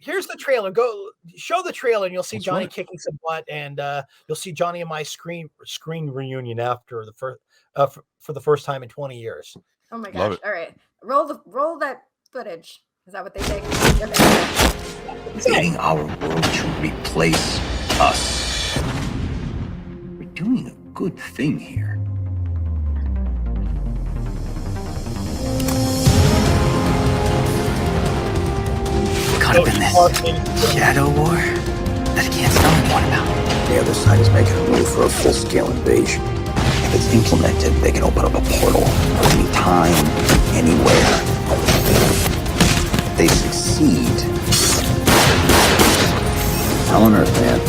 here's the trailer. Go show the trailer and you'll see Johnny kicking some butt, and you'll see Johnny and my screen reunion after the first for the first time in 20 years. Oh my gosh. All right. Roll that footage. Is that what they say? Getting our world to replace us. We're doing a good thing here. Caught up in this shadow war that I can't stop one about. The other side is making a move for a full-scale invasion. If it's implemented, they can open up a portal anytime, anywhere. If they succeed, hell on earth, man.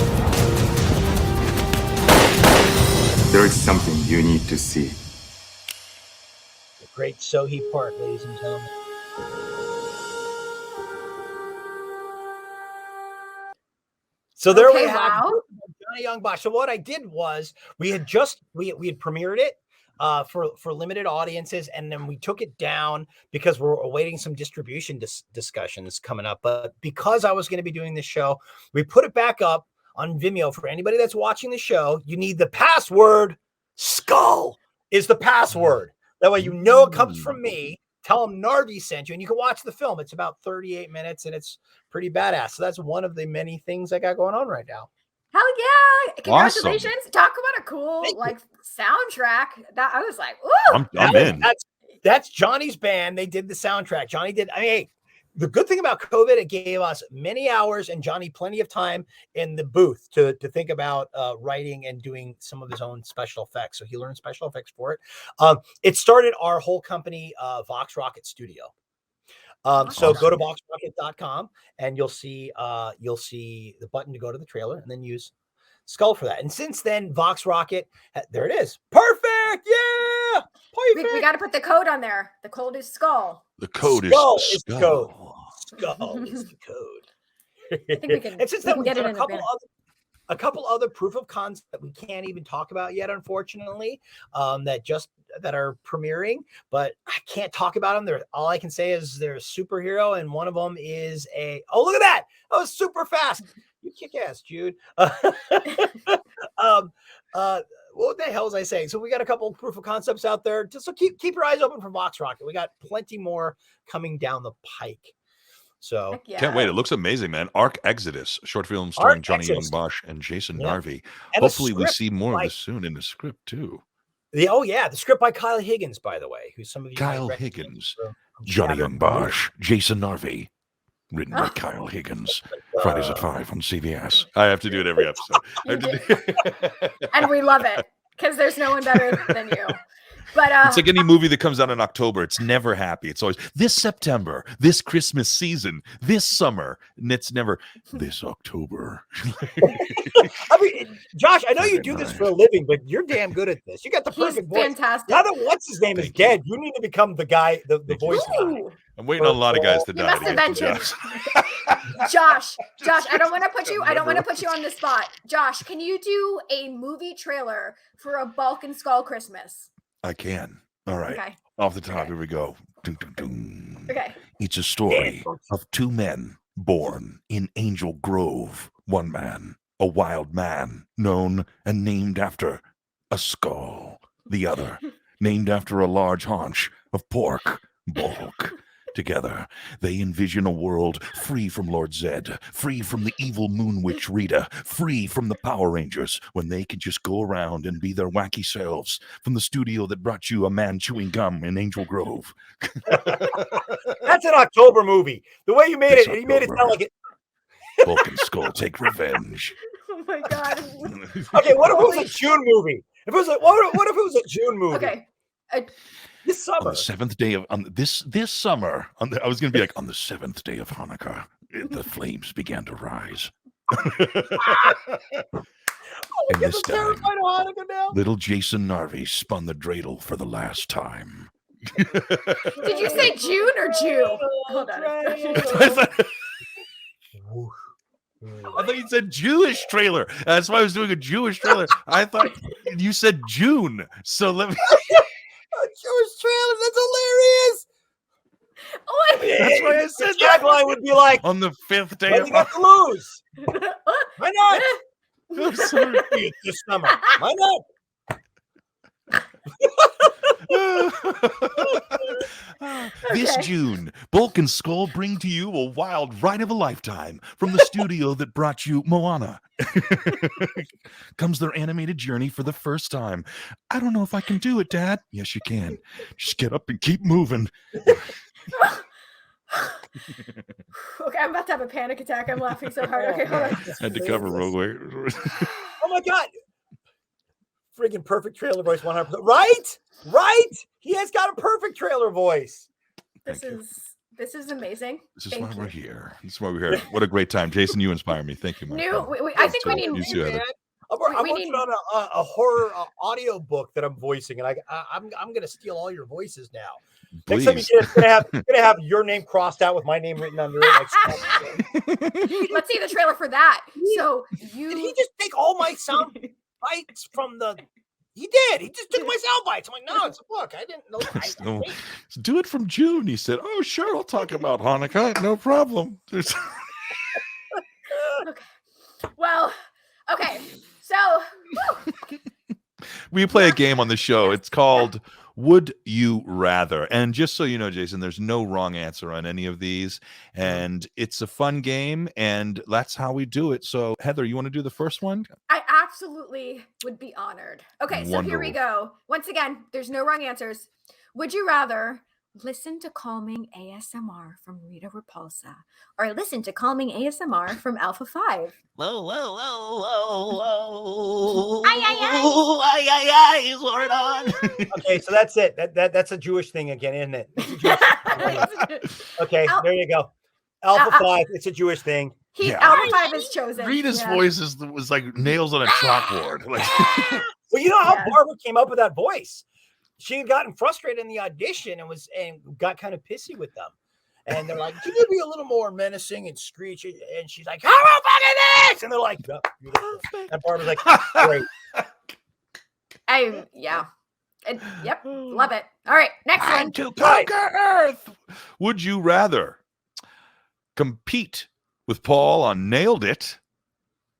There is something you need to see. The great Sohi Park, ladies and gentlemen. So there we have Johnny Yong Bosch. So what I did was we had premiered it for limited audiences, and then we took it down because we're awaiting some distribution discussions coming up. But because I was going to be doing this show, we put it back up on Vimeo. For anybody that's watching the show, you need the password. Skull is the password. That way you know it comes from me. Tell them Narvy sent you, and you can watch the film. It's about 38 minutes, and it's pretty badass. So that's one of the many things I got going on right now. Hell yeah! Congratulations! Awesome. Talk about a cool soundtrack. That I was like, ooh, I'm in. That's Johnny's band. They did the soundtrack. Johnny did. I mean, hey, the good thing about COVID, it gave us many hours and Johnny plenty of time in the booth to think about writing and doing some of his own special effects. So he learned special effects for it. It started our whole company, Vox Rocket Studio. So go to voxrocket.com and you'll see the button to go to the trailer, and then use Skull for that. And since then, Vox Rocket, there it is. Perfect. Yeah. Perfect. We got to put the code on there. The code is Skull. The code is Skull. Skull. Skull is the code. I think we can. And since then, we we've can get done it in a couple other proof of concept that we can't even talk about yet, unfortunately, that are premiering, but I can't talk about them. All I can say is they're a superhero, and one of them is look at that. That was super fast. You kick ass, Jude. what the hell was I saying? So we got a couple proof of concepts out there. Just so keep your eyes open for Vox Rocket. We got plenty more coming down the pike. So can't wait. It looks amazing, man. Arc Exodus, short film starring Johnny Yong Bosch and Jason Narvy. And hopefully we see more of this soon in the script too. The script by Kyle Higgins, by the way, who's some of you. Kyle Higgins, Johnny Yong Bosch, Jason Narvy. Written by Kyle Higgins. Fridays at 5 on CBS. I have to do it every episode. And we love it because there's no one better than you. But it's like any movie that comes out in October. It's never happy. It's always this September, this Christmas season, this summer, and it's never this October. I mean, Josh, I know you do this for a living, but you're damn good at this. You got the perfect voice. Fantastic. Now that what's his name is dead, you need to become the guy, the voice guy. I'm waiting on a lot of guys to die. Josh, I don't want to put you. I don't want to put you on the spot. Josh, can you do a movie trailer for a Bulk and Skull Christmas? I can. All right. Okay. Off the top, here we go. Dun, dun, dun. Okay. It's a story of two men born in Angel Grove. One man, a wild man, known and named after a skull. The other, named after a large haunch of pork. Bulk. Together, they envision a world free from Lord Zed, free from the evil Moon Witch Rita, free from the Power Rangers, when they can just go around and be their wacky selves. From the studio that brought you a man chewing gum in Angel Grove. That's an October movie. The way you made he made it sound like it. Bulk and Skull take revenge. Oh my god. Okay, what if it was a June movie? If it was what if it was a June movie? Okay. This summer. On the seventh day of this summer, I was going to be like, on the seventh day of Hanukkah, the flames began to rise. And this time, little Jason Narvy spun the dreidel for the last time. Did you say June or Jew? Hold on. I thought you said Jewish trailer. That's why I was doing a Jewish trailer. I thought you said June. So let me. A Jewish trailer. That's hilarious. That's why I said the tagline would be like, on the fifth day. What do you got to lose? Why not? I'm sorry. This summer. Why not? This June, Bulk and Skull bring to you a wild ride of a lifetime from the studio that brought you Moana. Comes their animated journey for the first time. I don't know if I can do it, Dad. Yes, you can. Just get up and keep moving. Okay, I'm about to have a panic attack. I'm laughing so hard. Okay, hold on. Had to cover Roadway. Oh my god. Freaking perfect trailer voice 100%. Right? He has got a perfect trailer voice. This is amazing. This is why we're here. This is why we're here. What a great time. Jason, you inspire me. Thank you, my friend. I think we need I'm working on a horror audio book that I'm voicing, and I'm going to steal all your voices now. Please. Next time you're gonna have your name crossed out with my name written under it. Let's see the trailer for that. So did he just take all my sound bites from the? He did. He just took my sound bites. I'm like, no, it's a book. I didn't know. Do it from June. He said, "Oh, sure, I'll talk about Hanukkah. No problem." Okay. Well, okay. So we play a game on the show. It's called Would You Rather? And just so you know, Jason, there's no wrong answer on any of these. And it's a fun game, and that's how we do it. So, Heather, you want to do the first one? I absolutely would be honored. Okay, so here we go. Once again, there's no wrong answers. Would you rather listen to calming ASMR from Rita Repulsa or listen to calming ASMR from Alpha 5? Whoa, whoa, whoa, whoa, whoa. Ay, is what on. Okay, so that's it. That's a Jewish thing again, isn't it? It's a Jewish thing. Okay, there you go. Alpha 5, it's a Jewish thing. Alpha 5 is chosen. Rita's voice was like nails on a chalkboard. Like, well, you know how Barbara came up with that voice? She had gotten frustrated in the audition and got kind of pissy with them. And they're like, can you be a little more menacing and screechy? And she's like, how about fucking this? And they're like, no, and Barbara's like, great. Yep, love it. All right, next one. To conquer Earth. Would you rather compete with Paul on Nailed It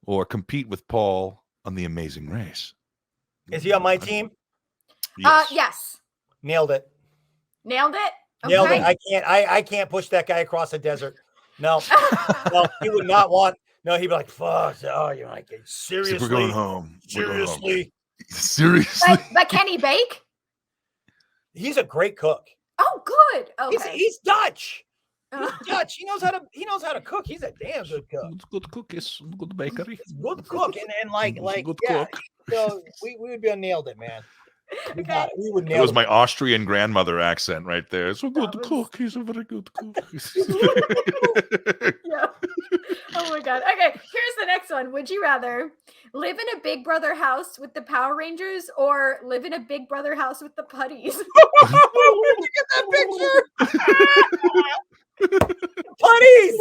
or compete with Paul on The Amazing Race? Is he on my team? Yes. Nailed it. Nailed it. Okay. Nailed it. I can't push that guy across the desert. No, no, he would not want. No, he'd be like, "Fuck! Oh, you're like seriously, we're going home. Seriously, seriously." But can he bake? He's a great cook. Oh, good. Okay. He's Dutch. He's Dutch. He knows how to cook. He's a damn good cook. Good cook is good bakery. Good cook and like good yeah. cook. So we would be nailed it, man. We got it. We would nail That was it. my Austrian grandmother accent right there. So good cook. He's a very good cook. Yeah. Oh my god. Okay, here's the next one. Would you rather live in a Big Brother house with the Power Rangers or live in a Big Brother house with the putties? Where'd you get that picture? Putties.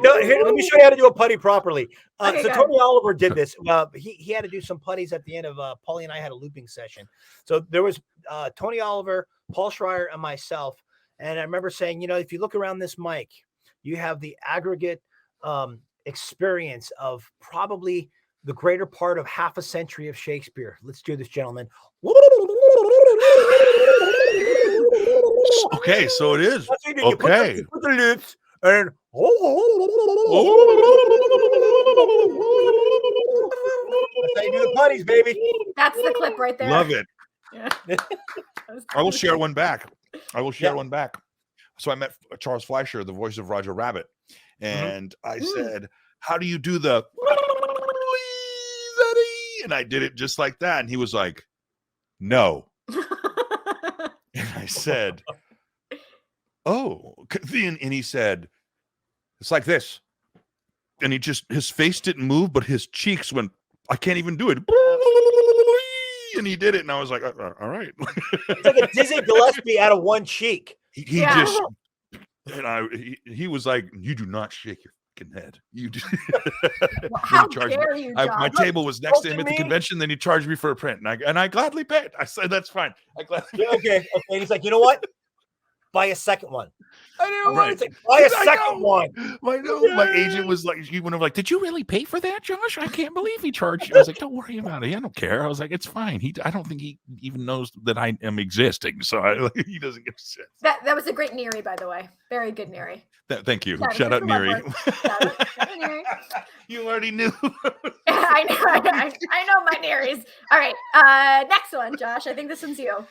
No, here, let me show you how to do a putty properly. Okay, so go Tony Oliver did this. He had to do some putties at the end of Paulie and I had a looping session. So there was Tony Oliver, Paul Schreier, and myself. And I remember saying, if you look around this mic, you have the aggregate experience of probably the greater part of half a century of Shakespeare. Let's do this, gentlemen. Okay, so it is. You put the lips and that's how you do the putties, baby. That's the clip right there. Love it. Yeah. I will share one back. One back. So I met Charles Fleischer, the voice of Roger Rabbit, and I said, "How do you do the?" And I did it just like that, and he was like, "No." And I said, "Oh," and he said, "It's like this," and his face didn't move, but his cheeks went. I can't even do it. And he did it, and I was like, "All right." It's like a Dizzy Gillespie out of one cheek. He was like, "You do not shake your fucking head. You do." Well, how dare you, John? My table was next to him at the convention. Then he charged me for a print, and I gladly paid. I said, "That's fine." Okay. He's like, "You know what? Buy a second one." I didn't want to buy a second one. My agent was like, he went over like, "Did you really pay for that, Josh? I can't believe he charged you." I was like, "Don't worry about it. I don't care." I was like, "It's fine. I don't think he even knows that I am existing, so he doesn't give a shit." That was a great Neri, by the way. Very good Neri. Thank you. Shout out Neri. You already knew. I know my Neris. All right. Next one, Josh. I think this one's you.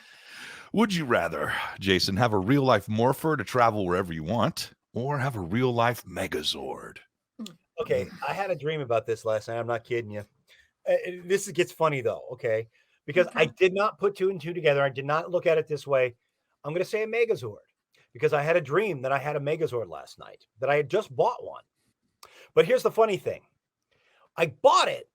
Would you rather, Jason, have a real-life morpher to travel wherever you want, or have a real-life Megazord? Okay, I had a dream about this last night. I'm not kidding you. This gets funny, though, okay? Because I did not put two and two together. I did not look at it this way. I'm going to say a Megazord because I had a dream that I had a Megazord last night, that I had just bought one. But here's the funny thing. I bought it.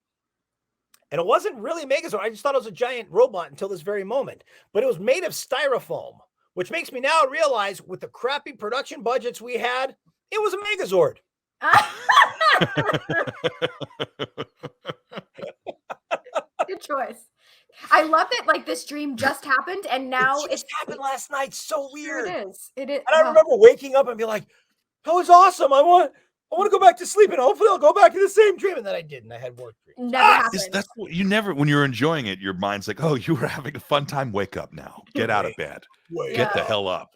And it wasn't really a Megazord. I just thought it was a giant robot until this very moment. But it was made of styrofoam, which makes me now realize with the crappy production budgets we had, it was a Megazord. Good choice. I love that like this dream just happened and now it happened last night. So weird. It is. It is. And I remember waking up and be like, that was awesome. I want to go back to sleep and hopefully I'll go back to the same dream. And then I didn't. I had work dreams. Never happened. That's what you never, when you're enjoying it, your mind's like, "Oh, you were having a fun time. Wake up now. Get out of bed. Get the hell up.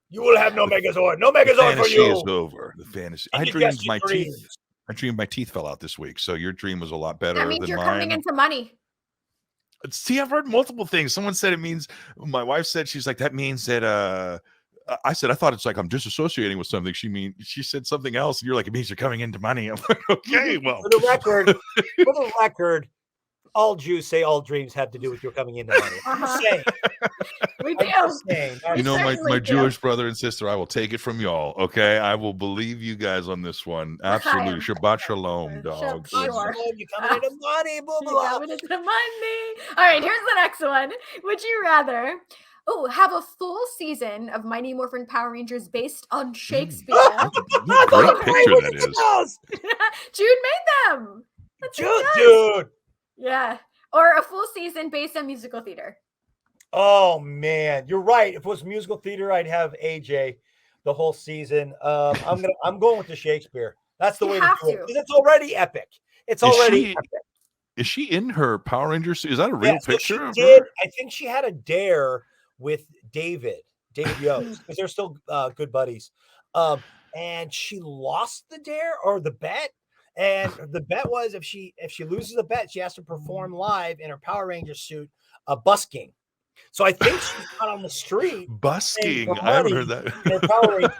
You will have no Megazord. No Megazord for you. The fantasy is over. The fantasy. I dreamed my teeth fell out this week. So your dream was a lot better that means than you're mine. coming into money. See, I've heard multiple things. Someone said it means, my wife said, she's like, that means that, I said, I thought it's like I'm disassociating with something. She said something else. And you're like, it means you're coming into money. I'm like, okay, well. For the record, all Jews say all dreams have to do with your coming into money. We do. You know, my Jewish brother and sister, I will take it from y'all. Okay, I will believe you guys on this one. Absolutely. Shabbat shalom, dog. Sure. You're coming into money. Blah, blah, blah. Coming into money. All right, here's the next one. Would you rather have a full season of Mighty Morphin Power Rangers based on Shakespeare? Great picture that is. Jude made them. Dude. Yeah. Or a full season based on musical theater. Oh man, you're right. If it was musical theater, I'd have AJ the whole season. I'm going with the Shakespeare. That's the way to do it. Because it's already epic. It's already epic. Is she in her Power Rangers? Is that a real picture of did. her? I think she had a dare with David Yost, because they're still good buddies. And she lost the dare or the bet. And the bet was if she loses the bet, she has to perform live in her Power Ranger suit, busking. So I think she's out on the street busking. I haven't heard that. In her Power Ranger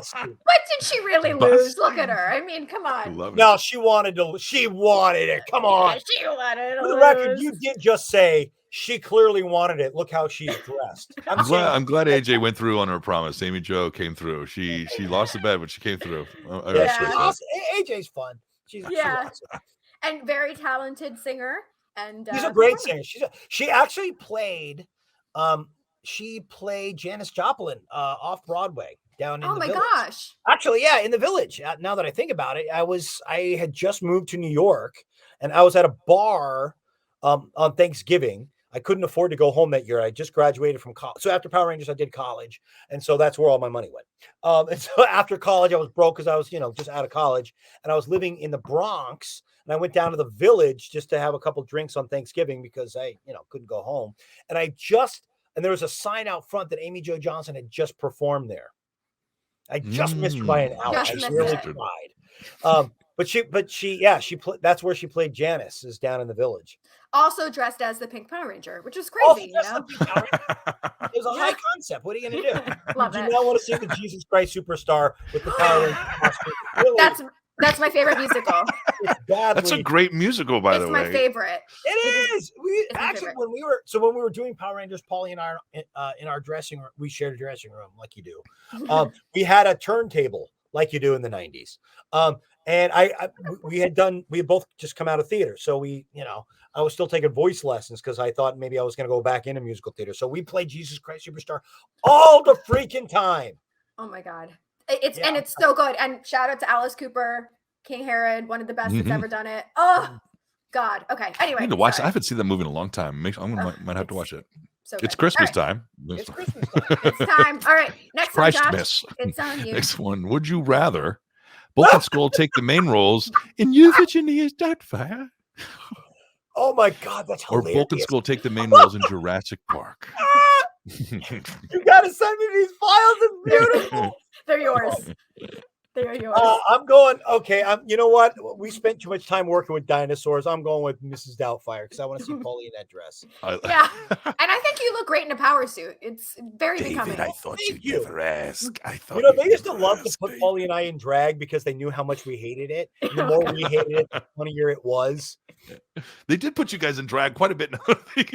suit. But did she really lose? Look at her. I mean, come on. No, she wanted it. Come on. Yeah, she wanted to For the lose. record, you did just say she clearly wanted it. Look how she's dressed. I'm glad AJ went through on her promise. Amy Jo came through. She lost the bet, but she came through. AJ's fun. She's awesome. And very talented singer. And she's a great singer. She actually played Janis Joplin off Broadway down in the Village. Gosh. Actually, yeah, in the Village. Now that I think about it, I had just moved to New York, and I was at a bar on Thanksgiving. I couldn't afford to go home that year. I just graduated from college. So after Power Rangers, I did college. And so that's where all my money went. And so after college, I was broke because I was, just out of college. And I was living in the Bronx. And I went down to the Village just to have a couple drinks on Thanksgiving because I, couldn't go home. And there was a sign out front that Amy Jo Johnson had just performed there. I just missed her by an hour. I really tried. But she that's where she played Janice, is down in the Village. Also dressed as the Pink Power Ranger, which is crazy. It was a high concept. What are you going to do? Love do it. You now want to see the Jesus Christ Superstar with the Power Ranger costume? Really? That's my favorite musical. That's a great musical, by the way. It's my favorite. It is. When we were doing Power Rangers, Paulie and I in our dressing room, we shared a dressing room like you do. We had a turntable like you do in the 90s. And we had both just come out of theater. So I was still taking voice lessons because I thought maybe I was going to go back into musical theater. So we played Jesus Christ Superstar all the freaking time. Oh my God. It's so good. And shout out to Alice Cooper, King Herod, one of the best that's ever done it. Oh God. Okay. Anyway. I need to watch. I haven't seen that movie in a long time. Might have to watch it. So it's Christmas time. It's Christmas time. It's time. All right. Next one, Josh. It's on you. Next one. Would you rather Bulk and Skull take the main roles in Eugene's Doubtfire? Oh my God, that's hilarious. Or Bulk and Skull take the main roles in Jurassic Park? You gotta send me these files. It's beautiful. They're yours. They are yours. I'm going. Okay. You know what? We spent too much time working with dinosaurs. I'm going with Mrs. Doubtfire because I want to see Paulie in that dress. Yeah, and I think you look great in a power suit. It's very becoming. I thought you'd never ask. I thought they used to love to put Paulie and I in drag because they knew how much we hated it. And the more we hated it, the funnier it was. They did put you guys in drag quite a bit.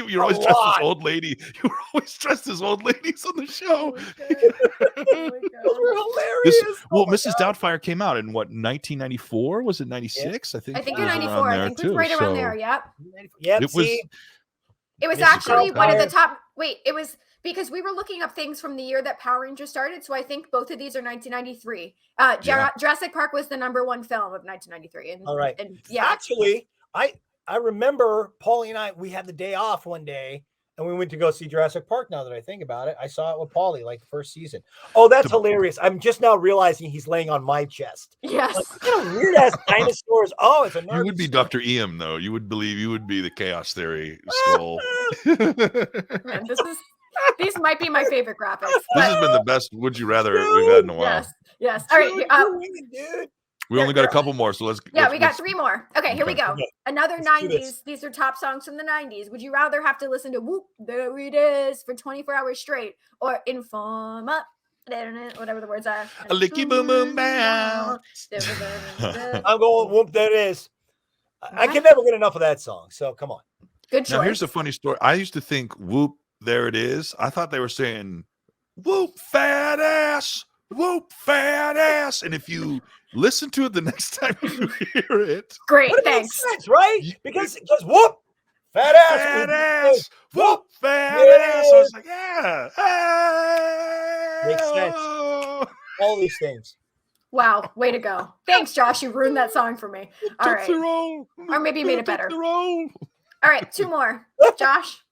You're always dressed as old lady. You were always dressed as old ladies on the show. Those were hilarious. Mrs. Doubtfire came out in what, 1994? Was it 96? I think in 94. I think it was right around there. Yep. Yep. It was actually one of the top. Wait, it was because we were looking up things from the year that Power Rangers started. So I think both of these are 1993. Jurassic Park was the #1 film of 1993. All right. And actually, I remember Paulie and I, we had the day off one day and we went to go see Jurassic Park. Now that I think about it, I saw it with Paulie like the first season. Oh, that's hilarious. I'm just now realizing he's laying on my chest. Yes. Like, what kind of weird ass dinosaurs. Oh, it's a You would be Dr. Eam, though. You would be the Chaos Theory Skull. Man, these might be my favorite graphics. This has been the best Would You Rather we've had in a while. Yes. All right. We only got a couple more, so let's. We got 3 more. Okay, here we go. Another 90s. These are top songs from the 90s. Would you rather have to listen to "Whoop There It Is" for 24 hours straight, or "Informa," whatever the words are? A licky boom boom bow. I'm going "Whoop There It Is." I can never get enough of that song. So come on. Good choice. Now here's a funny story. I used to think "Whoop There It Is." I thought they were saying "Whoop fat ass." Whoop fat ass. And if you listen to it the next time you hear it, great, thanks. Sense, right? Because whoop fat ass, whoop fat ass. I was like, yeah, makes sense. All these things. Wow, way to go. Thanks, Josh. You ruined that song for me. All right. Or maybe you made it better. All right, 2 more. Josh.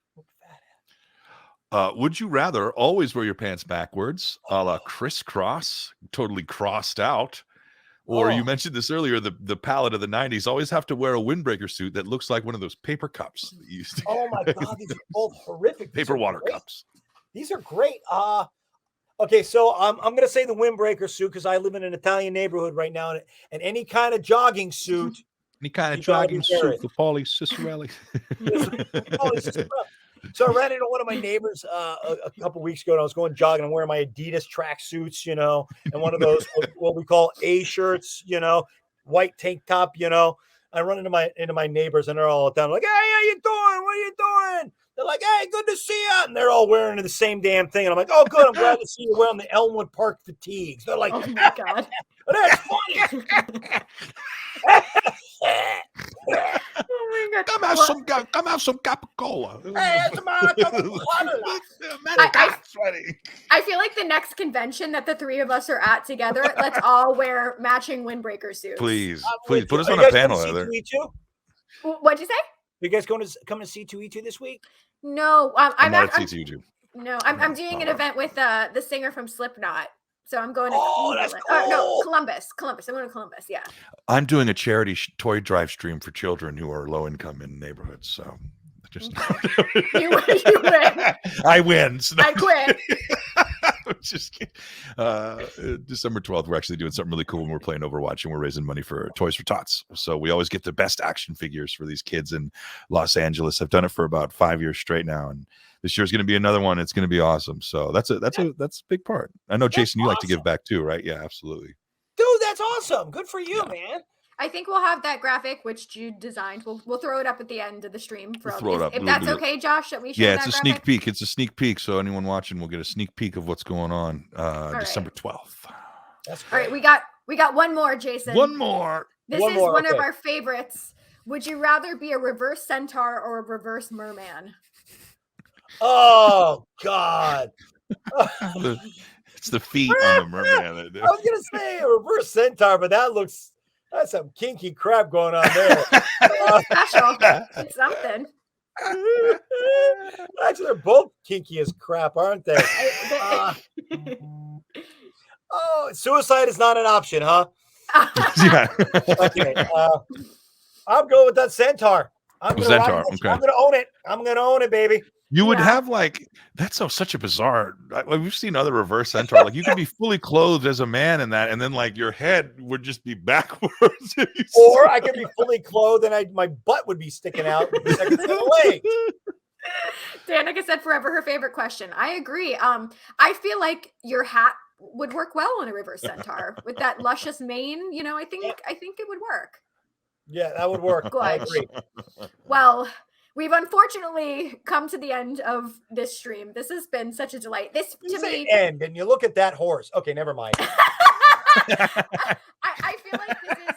Would you rather always wear your pants backwards, a la crisscross, totally crossed out, Or you mentioned this earlier, the palette of the 90s always have to wear a windbreaker suit that looks like one of those paper cups that you used to Oh my God, these are both horrific. paper water cups. These are great. Okay, so I'm gonna say the windbreaker suit because I live in an Italian neighborhood right now, and any kind of jogging suit, Any kind of you gotta jogging be wearing suit for Paulie Cicerelli. So I ran into one of my neighbors a couple weeks ago, and I was going jogging. I'm wearing my Adidas track suits, and one of those what we call A shirts, white tank top, I run into my neighbors, and they're all down like, "Hey, how you doing? What are you doing?" They're like, "Hey, good to see you," and they're all wearing the same damn thing. And I'm like, "Oh, good. I'm glad to see you wearing the Elmwood Park fatigues." They're like, Oh my God. "That's funny." Oh my God. Come have some Capicola. Hey, that's my I feel like the next convention that the three of us are at together, let's all wear matching windbreaker suits. Please put us Are on you a guys panel, going to Heather. C2E2? What'd you say? You guys coming to C2E2 this week? No, I'm not at C2. No, I'm doing an event with the singer from Slipknot. So I'm going to that's Columbus. I'm going to Columbus. Yeah. I'm doing a charity toy drive stream for children who are low income in neighborhoods. So just You win. I win. So I quit. just kidding. December 12th, we're actually doing something really cool when we're playing Overwatch, and we're raising money for Toys for Tots. So we always get the best action figures for these kids in Los Angeles. I've done it for about 5 years straight now, and this year's going to be another one. It's going to be awesome. So that's a big part. I know, Jason, you like to give back too, right? Yeah, absolutely. Dude, that's awesome. Good for you, man. I think we'll have that graphic which Jude designed. We'll throw it up at the end of the stream. If that's okay, Josh, that we show Yeah, that it's a graphic? sneak peek. It's a sneak peek. So anyone watching will get a sneak peek of what's going on December 12th. That's All right, we got one more, Jason. One more. This is one of our favorites. Would you rather be a reverse centaur or a reverse merman? Oh God. It's the feet on the merman. I was gonna say a reverse centaur, but that's some kinky crap going on there. Special. It's something. Actually, they're both kinky as crap, aren't they? Suicide is not an option, huh? Yeah. Okay. I'm going with that centaur. I'm gonna own it. I'm gonna own it, baby. You would have that's such a bizarre. We've seen other reverse centaur. Like you could be fully clothed as a man in that, and then like your head would just be backwards. Or I could be fully clothed and my butt would be sticking out because I could see the legs. Danica said forever her favorite question. I agree. I feel like your hat would work well on a reverse centaur with that luscious mane. I think it would work. Yeah, that would work. Good. I agree. Well, we've unfortunately come to the end of this stream. This has been such a delight. This You to say me end, and you look at that horse. Okay, never mind. I feel like this is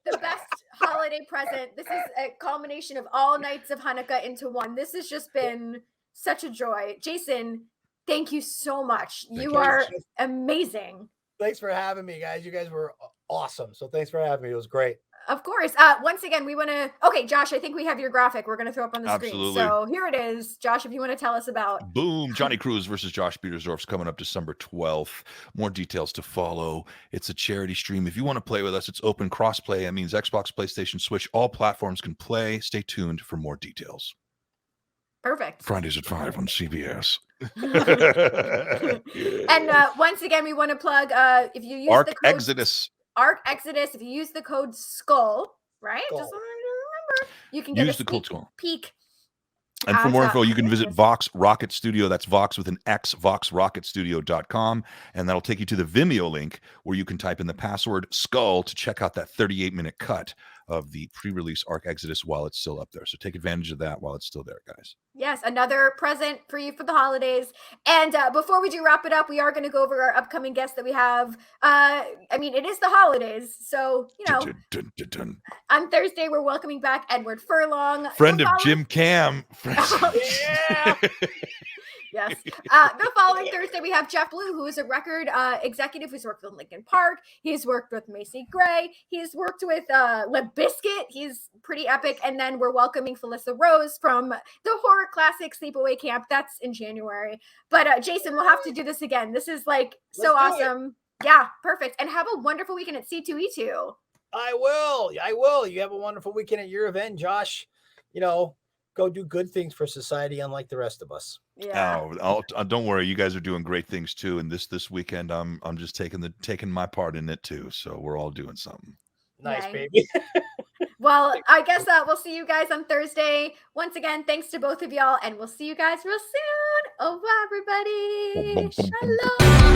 the best holiday present. This is a culmination of all nights of Hanukkah into one. This has just been such a joy. Jason, thank you so much. You are amazing. Thanks for having me, guys. You guys were awesome. So thanks for having me. It was great. Of course. Once again, we want to. Okay, Josh, I think we have your graphic. We're going to throw up on the screen. So here it is. Josh, if you want to tell us about. Boom. Johnny Cruz versus Josh Petersdorf's coming up December 12th. More details to follow. It's a charity stream. If you want to play with us, it's open crossplay. That means Xbox, PlayStation, Switch, all platforms can play. Stay tuned for more details. Perfect. Fridays at 5 on CBS. And once again, we want to plug if you use Arc the code Exodus. If you use the code SKULL, right? Skull. Just remember, you can get Use a the code sneak SKULL. peek. And for more info, you can visit Vox Rocket Studio. That's Vox with an X, voxrocketstudio.com. And that'll take you to the Vimeo link where you can type in the password SKULL to check out that 38-minute cut of the pre-release Arc Exodus while it's still up there. So take advantage of that while it's still there, guys. Yes, another present for you for the holidays. And before we do wrap it up, we are going to go over our upcoming guests that we have. It is the holidays. So, on Thursday, we're welcoming back Edward Furlong. Friend of Jim Cam. Yeah. Yes. The following Thursday, we have Jeff Blue, who is a record executive who's worked with Linkin Park. He's worked with Macy Gray. He's worked with Limp Bizkit. He's pretty epic. And then we're welcoming Felissa Rose from the horror classic Sleepaway Camp. That's in January. But Jason, we'll have to do this again. This is so awesome. Yeah, perfect. And have a wonderful weekend at C2E2. I will. You have a wonderful weekend at your event, Josh. You know, go do good things for society, unlike the rest of us. Yeah. Don't worry, you guys are doing great things too. And this weekend, I'm just taking my part in it too. So we're all doing something. Nice, Yay. baby. Well, I guess we'll see you guys on Thursday. Once again, thanks to both of y'all, and we'll see you guys real soon. Au revoir, everybody. Shalom.